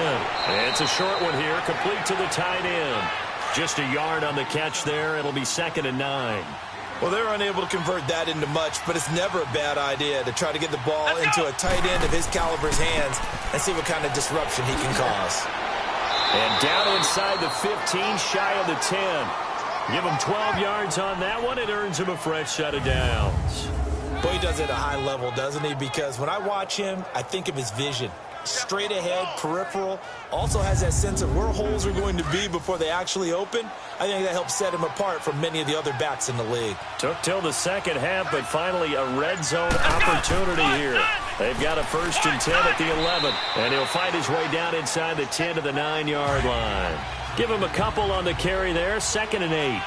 And it's a short one here, complete to the tight end. Just a yard on the catch there. It'll be 2nd and 9. Well, they're unable to convert that into much, but it's never a bad idea to try to get the ball into a tight end of his caliber's hands and see what kind of disruption he can cause. And down inside the 15, shy of the 10. Give him 12 yards on that one. It earns him a fresh set of downs. Boy, he does it at a high level, doesn't he? Because when I watch him, I think of his vision. Straight ahead, peripheral, also has that sense of where holes are going to be before they actually open. I think that helps set him apart from many of the other backs in the league. Took till the second half, but finally a red zone opportunity here. They've got a 1st and 10 at the 11, and he'll fight his way down inside the 10 to the 9-yard line. Give him a couple on the carry there, 2nd and 8.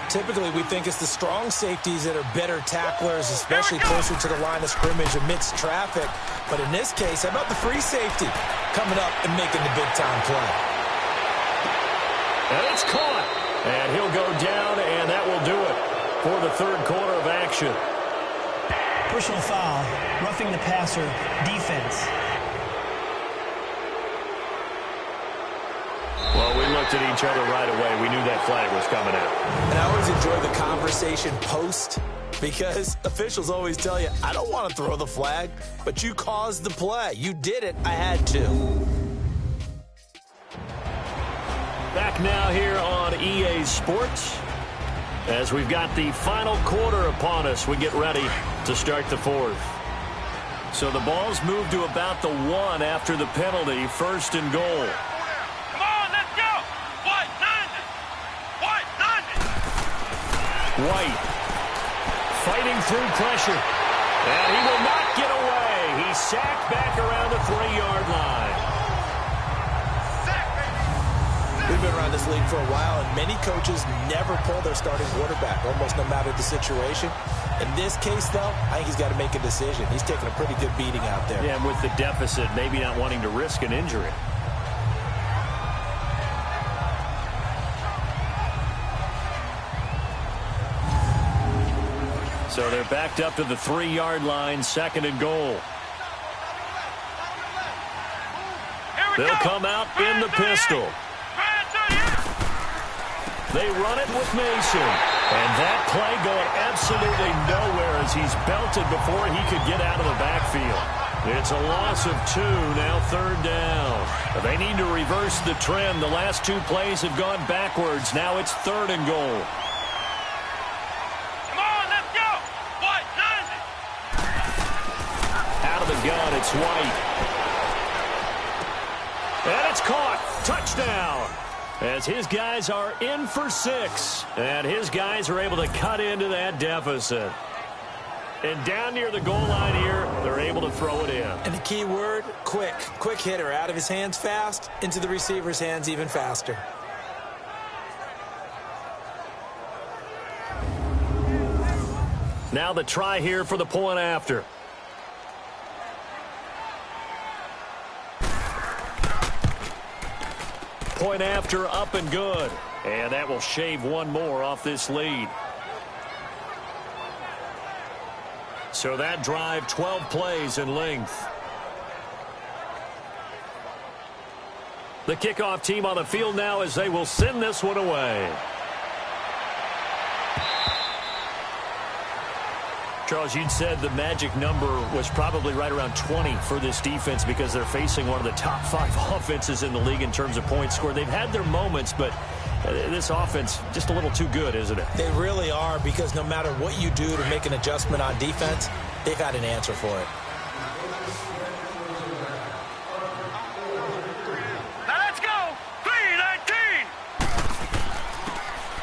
Typically, we think it's the strong safeties that are better tacklers, especially closer to the line of scrimmage amidst traffic. But in this case, how about the free safety coming up and making the big-time play? And it's caught. And he'll go down, and that will do it for the third quarter of action. Personal foul, roughing the passer, defense. Well, we looked at each other right away. We knew that flag was coming out. And I always enjoy the conversation post because officials always tell you, I don't want to throw the flag, but you caused the play. You did it. I had to. Back now here on EA Sports. As we've got the final quarter upon us, we get ready to start the fourth. So the ball's moved to about the 1 after the penalty, first and goal. Come on, let's go. White, 90. White fighting through pressure. And he will not get away. He's sacked back around the 3-yard line. We've been around this league for a while, and many coaches never pull their starting quarterback, almost no matter the situation. In this case, though, I think he's got to make a decision. He's taking a pretty good beating out there. Yeah, and with the deficit, maybe not wanting to risk an injury. So they're backed up to the 3-yard line, second and goal. They'll come out in the pistol. They run it with Mason. And that play going absolutely nowhere as he's belted before he could get out of the backfield. It's a loss of 2, now third down. They need to reverse the trend. The last 2 plays have gone backwards. Now it's third and goal. Come on, let's go. White, 90. Out of the gun, it's White. And it's caught. Touchdown. As his guys are in for 6. And his guys are able to cut into that deficit. And down near the goal line here, they're able to throw it in. And the key word, quick. Quick hitter, out of his hands fast, into the receiver's hands even faster. Now the try here for the point after. Point after, up and good. And that will shave 1 more off this lead. So that drive, 12 plays in length. The kickoff team on the field now as they will send this one away. Charles, you'd said the magic number was probably right around 20 for this defense because they're facing one of the top 5 offenses in the league in terms of points scored. They've had their moments, but this offense just a little too good, isn't it? They really are, because no matter what you do to make an adjustment on defense, they've had an answer for it. Now let's go. 3-19.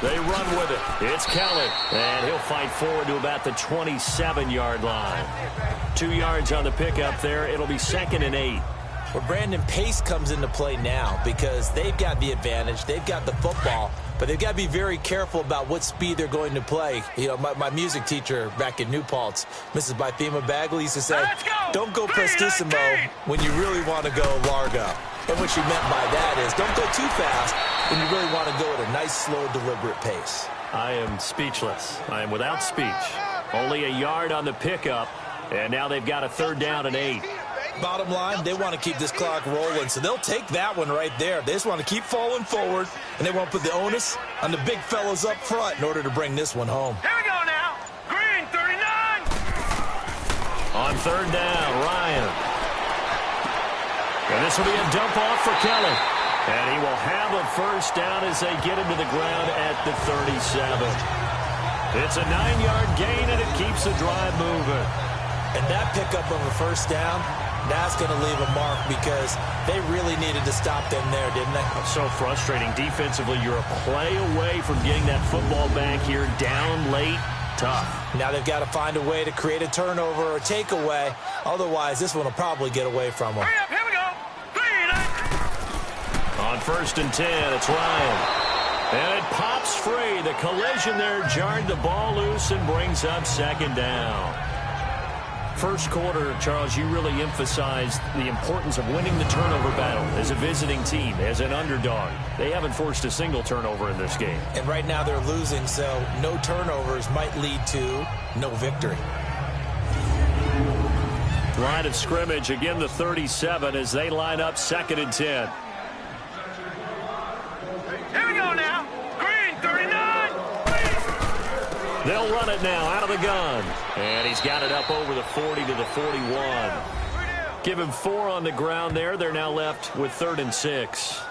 They run with it. It's Kelly, and he'll fight forward to about the 27-yard line. 2 yards on the pickup there. It'll be second and 8. Well, Brandon, pace comes into play now because they've got the advantage. They've got the football, but they've got to be very careful about what speed they're going to play. You know, my music teacher back in New Paltz, Mrs. Bythema Bagley, used to say, don't go prestissimo when you really want to go largo. And what she meant by that is don't go too fast when you really want to go at a nice, slow, deliberate pace. I am speechless. I am without speech. Only a yard on the pickup, and now they've got a third down and 8. Bottom line, they want to keep this clock rolling, so they'll take that one right there. They just want to keep falling forward, and they want to put the onus on the big fellas up front in order to bring this one home. Here we go now. Green, 39. On third down, Ryan. And this will be a dump off for Kelly. And he will have a first down as they get into the ground at the 37. It's a 9-yard gain, and it keeps the drive moving. And that pickup of a first down, that's going to leave a mark because they really needed to stop them there, didn't they? It's so frustrating. Defensively, you're a play away from getting that football back here down late. Tough. Now they've got to find a way to create a turnover or a takeaway. Otherwise, this one will probably get away from them. Hurry up, here we go. 3-19. On first and 10, it's Ryan. And it pops free. The collision there jarred the ball loose and brings up second down. First quarter, Charles, you really emphasized the importance of winning the turnover battle as a visiting team, as an underdog. They haven't forced a single turnover in this game. And right now they're losing, so no turnovers might lead to no victory. Line of scrimmage, again the 37 as they line up 2nd and 10. Here we go now. Green 39. They'll run it now out of the gun. And he's got it up over the 40 to the 41. Give him 4 on the ground there. They're now left with 3rd and 6.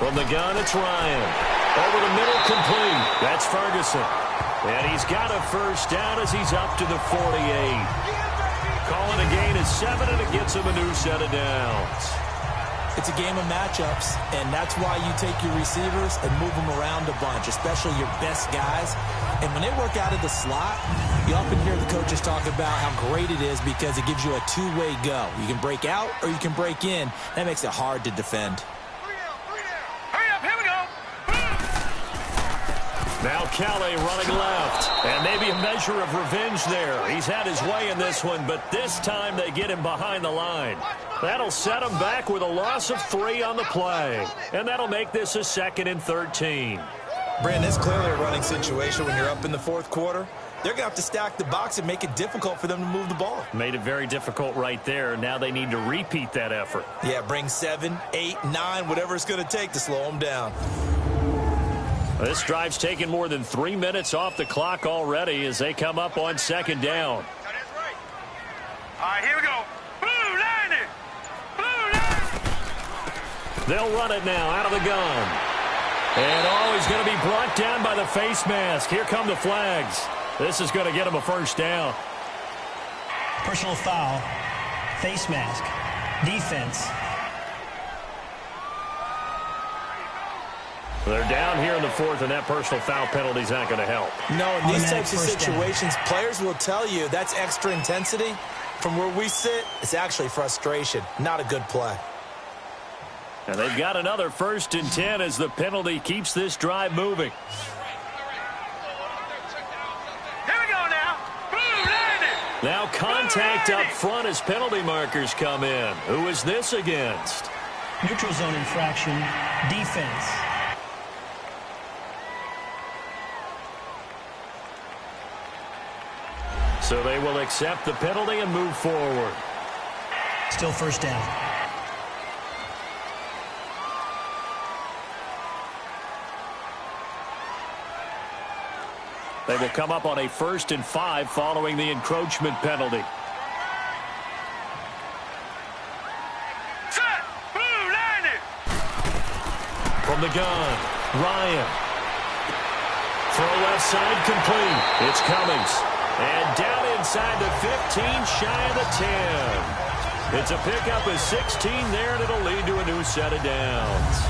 From the gun, it's Ryan. Over the middle, complete. That's Ferguson. And he's got a first down as he's up to the 48. Calling a gain of 7, and it gets him a new set of downs. It's a game of matchups, and that's why you take your receivers and move them around a bunch, especially your best guys. And when they work out of the slot, you often hear the coaches talk about how great it is because it gives you a two-way go. You can break out or you can break in. That makes it hard to defend. Now Kelly running left, and maybe a measure of revenge there. He's had his way in this one, but this time they get him behind the line. That'll set him back with a loss of 3 on the play, and that'll make this a 2nd and 13. Brandon, it's clearly a running situation when you're up in the 4th quarter. They're going to have to stack the box and make it difficult for them to move the ball. Made it very difficult right there. Now they need to repeat that effort. Yeah, bring 7, 8, 9, whatever it's going to take to slow them down. This drive's taken more than 3 minutes off the clock already as they come up on 2nd down. All right, here we go. Blue line it. Blue line. They'll run it now out of the gun. And he's going to be brought down by the face mask. Here come the flags. This is going to get him a first down. Personal foul, face mask, defense. They're down here in the 4th, and that personal foul penalty is not going to help. No, in these types of situations, players will tell you that's extra intensity. From where we sit, it's actually frustration. Not a good play. And they've got another 1st and 10 as the penalty keeps this drive moving. Here we go now. Blue line it. Now contact up front as penalty markers come in. Who is this against? Neutral zone infraction, defense. So they will accept the penalty and move forward. Still first down. They will come up on a 1st and 5 following the encroachment penalty. Set. Blue line it. From the gun, Ryan. Throw left side complete. It's Cummings. And down inside the 15, shy of the 10. It's a pickup of 16 there, and it'll lead to a new set of downs.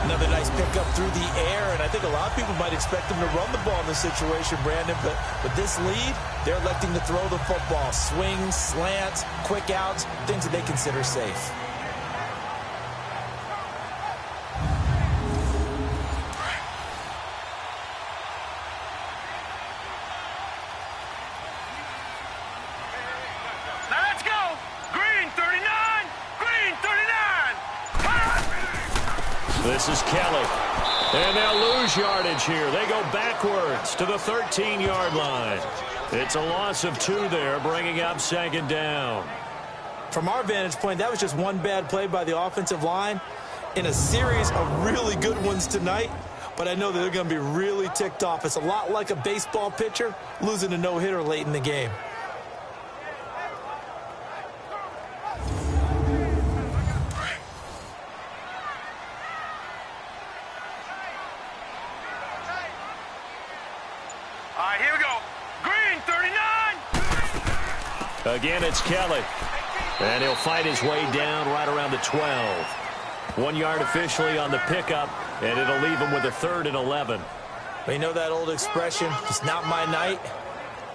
Another nice pickup through the air, and I think a lot of people might expect them to run the ball in this situation, Brandon, but with this lead, they're electing to throw the football. Swings, slants, quick outs, things that they consider safe. This is Kelly. And they'll lose yardage here. They go backwards to the 13-yard line. It's a loss of 2 there, bringing up 2nd down. From our vantage point, that was just one bad play by the offensive line in a series of really good ones tonight. But I know that they're going to be really ticked off. It's a lot like a baseball pitcher losing a no-hitter late in the game. Here we go. Green 39. Again, it's Kelly. And he'll fight his way down right around the 12. 1 yard officially on the pickup, and it'll leave him with a 3rd and 11. But you know that old expression, it's not my night.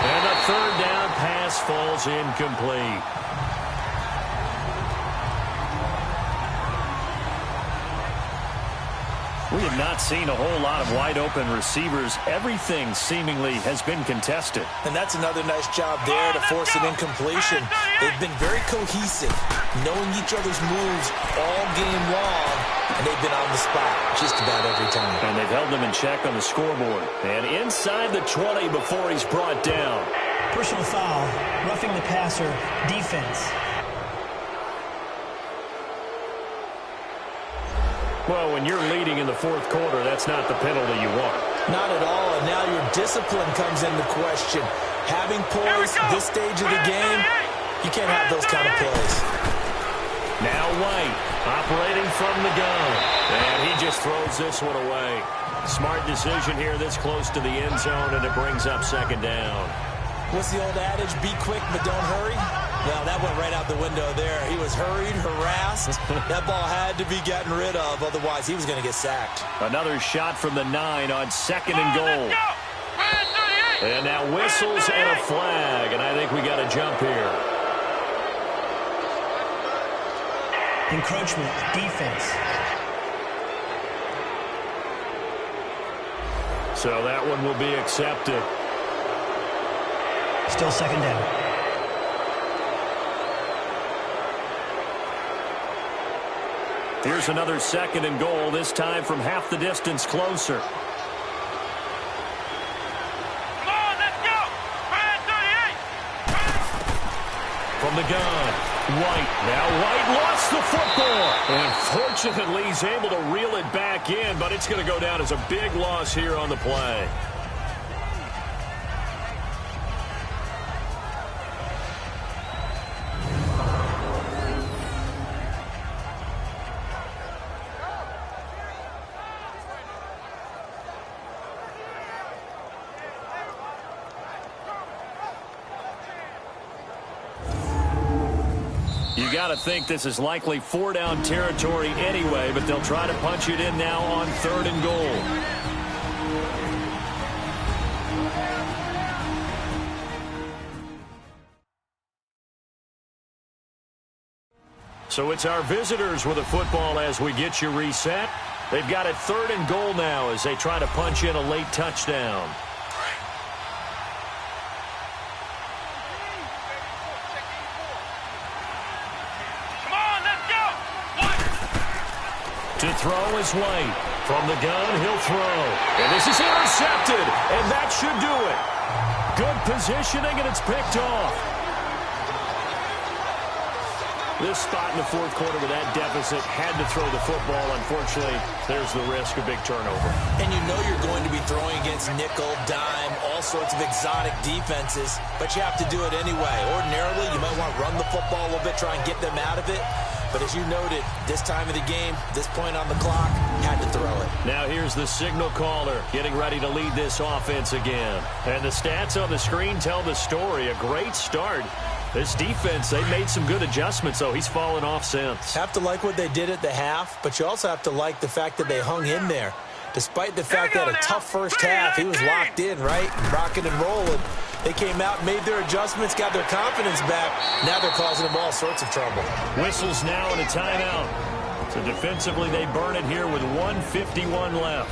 And the third down pass falls incomplete. We have not seen a whole lot of wide-open receivers. Everything seemingly has been contested. And that's another nice job there to force an incompletion. They've been very cohesive, knowing each other's moves all game long, and they've been on the spot just about every time. And they've held them in check on the scoreboard. And inside the 20 before he's brought down. Personal foul, roughing the passer, defense. Well, when you're leading in the fourth quarter, that's not the penalty you want. Not at all, and now your discipline comes into question. Having poise this stage of the game, you can't have those kind of plays. Now White, operating from the gun. And he just throws this one away. Smart decision here this close to the end zone, and it brings up second down. What's the old adage? Be quick, but don't hurry? Well, that went right out the window there. He was hurried, harassed. That ball had to be gotten rid of, otherwise he was going to get sacked. Another shot from the 9 on second and goal. And now whistles and a flag, and I think we got a jump here. Encroachment, defense. So that one will be accepted. Still second down. Here's another second and goal, this time from half the distance closer. Come on, let's go! Red 38! From the gun, White. Now White lost the football. And fortunately, he's able to reel it back in, but it's going to go down as a big loss here on the play. You got to think this is likely 4-down territory anyway, but they'll try to punch it in now on third and goal. So it's our visitors with a football as we get you reset. They've got it third and goal now as they try to punch in a late touchdown. To throw is White. From the gun, he'll throw. And this is intercepted, and that should do it. Good positioning, and it's picked off. This spot in the fourth quarter with that deficit had to throw the football. Unfortunately, there's the risk of big turnover. And you know you're going to be throwing against nickel, dime, all sorts of exotic defenses, but you have to do it anyway. Ordinarily, you might want to run the football a little bit, try and get them out of it. But as you noted, this time of the game, this point on the clock, had to throw it. Now here's the signal caller getting ready to lead this offense again. And the stats on the screen tell the story. A great start. This defense, they made some good adjustments, though. He's fallen off since. Have to like what they did at the half, but you also have to like the fact that they hung in there. Despite the fact that a tough first half, he was locked in, right? Rocking and rolling. They came out, made their adjustments, got their confidence back. Now they're causing them all sorts of trouble. Whistles now and a timeout. So defensively, they burn it here with 1:51 left.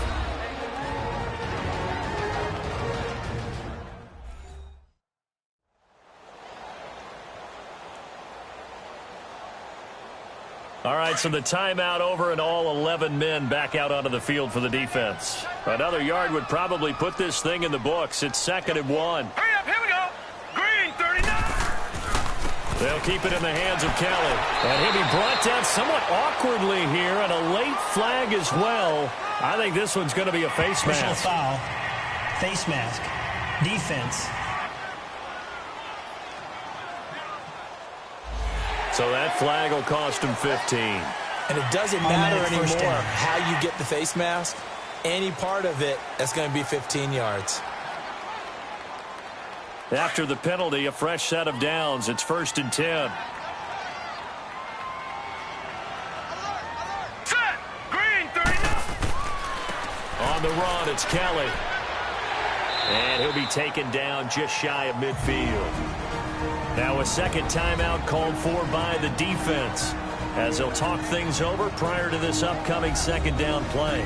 All right, so the timeout over and all 11 men back out onto the field for the defense. Another yard would probably put this thing in the books. It's second and 1. Hurry up, here we go. Green 39. They'll keep it in the hands of Kelly. And he'll be brought down somewhat awkwardly here, and a late flag as well. I think this one's going to be a face mask. Personal foul, face mask, defense. So that flag will cost him 15. And it doesn't matter anymore how you get the face mask. Any part of it, that's going to be 15 yards. After the penalty, a fresh set of downs. It's 1st and 10. Set. Green 39. On the run, it's Kelly. And he'll be taken down just shy of midfield. Now a second timeout called for by the defense, as they'll talk things over prior to this upcoming second down play.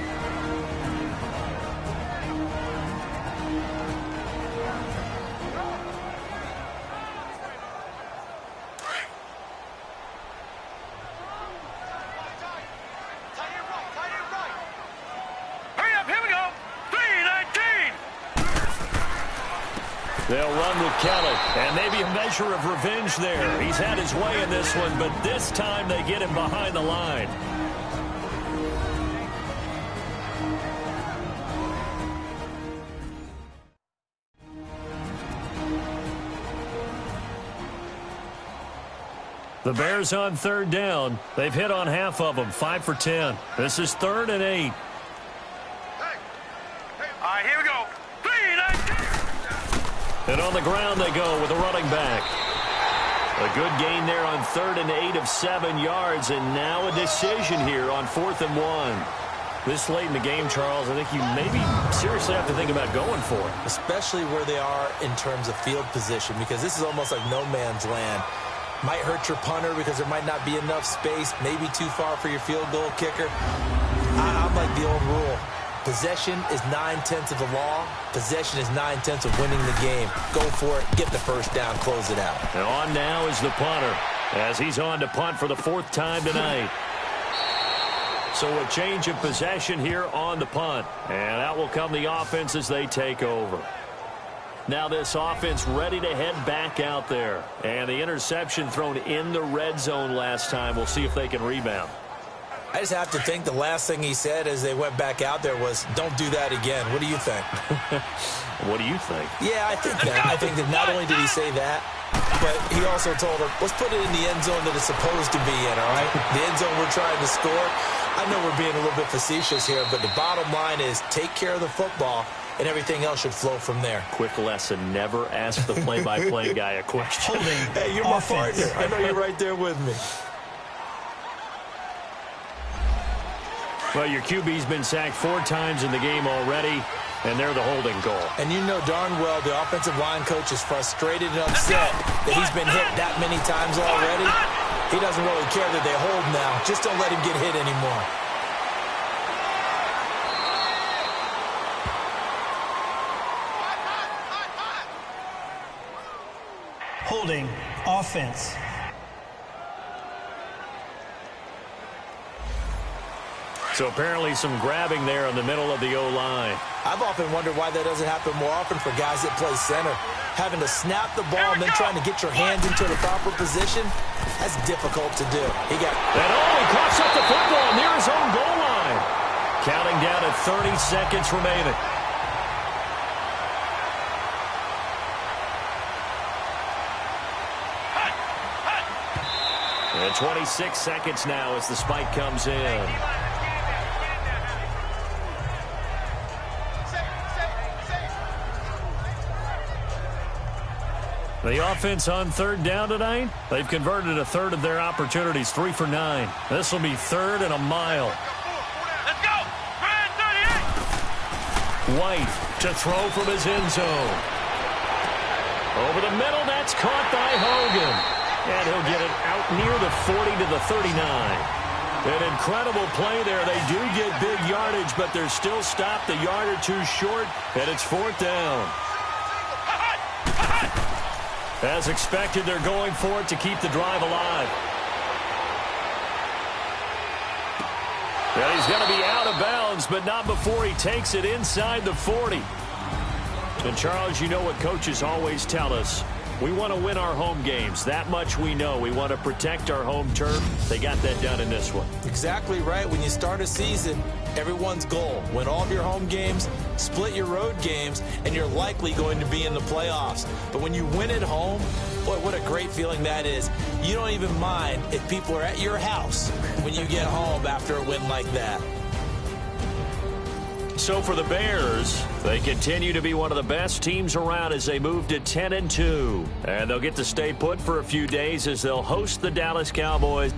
They'll run with Kelly, and maybe a measure of revenge there. He's had his way in this one, but this time they get him behind the line. The Bears on third down. They've hit on half of them, 5 for 10. This is 3rd and 8. All right, here we go. 3, 19. And on the ground they go with a running back. A good gain there on 3rd and 8 of 7 yards, and now a decision here on 4th and 1. This late in the game, Charles, I think you maybe seriously have to think about going for it. Especially where they are in terms of field position, because this is almost like no man's land. Might hurt your punter because there might not be enough space, maybe too far for your field goal kicker. I'm like the old rule. Possession is 9/10 of the law. Possession is 9/10 of winning the game. Go for it. Get the first down. Close it out. And on now is the punter, as he's on to punt for the 4th time tonight. So a change of possession here on the punt. And out will come the offense as they take over. Now this offense ready to head back out there. And the interception thrown in the red zone last time. We'll see if they can rebound. I just have to think the last thing he said as they went back out there was, don't do that again. What do you think? What do you think? Yeah, I think that. I think that not only did he say that, but he also told them, let's put it in the end zone that it's supposed to be in, all right? The end zone we're trying to score. I know we're being a little bit facetious here, but the bottom line is take care of the football, and everything else should flow from there. Quick lesson, never ask the play-by-play guy a question. Hey, you're my partner. I know you're right there with me. Well, your QB's been sacked 4 times in the game already, and they're the holding goal. And you know darn well the offensive line coach is frustrated and upset that he's been hit that many times already. He doesn't really care that they hold now. Just don't let him get hit anymore. Holding offense. So apparently some grabbing there in the middle of the O-line. I've often wondered why that doesn't happen more often for guys that play center. Having to snap the ball and then trying to get your hands into the proper position, that's difficult to do. He coughs up the football near his own goal line. Counting down at 30 seconds remaining. And 26 seconds now as the spike comes in. The offense on third down tonight, they've converted a third of their opportunities, 3 for 9. This will be 3rd and a mile. Let's go! 38! White to throw from his end zone. Over the middle, that's caught by Hogan. And he'll get it out near the 40 to the 39. An incredible play there. They do get big yardage, but they're still stopped a yard or two short, and it's 4th down. As expected, they're going for it to keep the drive alive. And he's going to be out of bounds, but not before he takes it inside the 40. And, Charles, you know what coaches always tell us. We want to win our home games. That much we know. We want to protect our home turf. They got that done in this one. Exactly right. When you start a season, everyone's goal, win all of your home games, split your road games, and you're likely going to be in the playoffs. But when you win at home, boy, what a great feeling that is. You don't even mind if people are at your house when you get home after a win like that. So for the Bears, they continue to be one of the best teams around as they move to 10-2. And they'll get to stay put for a few days as they'll host the Dallas Cowboys.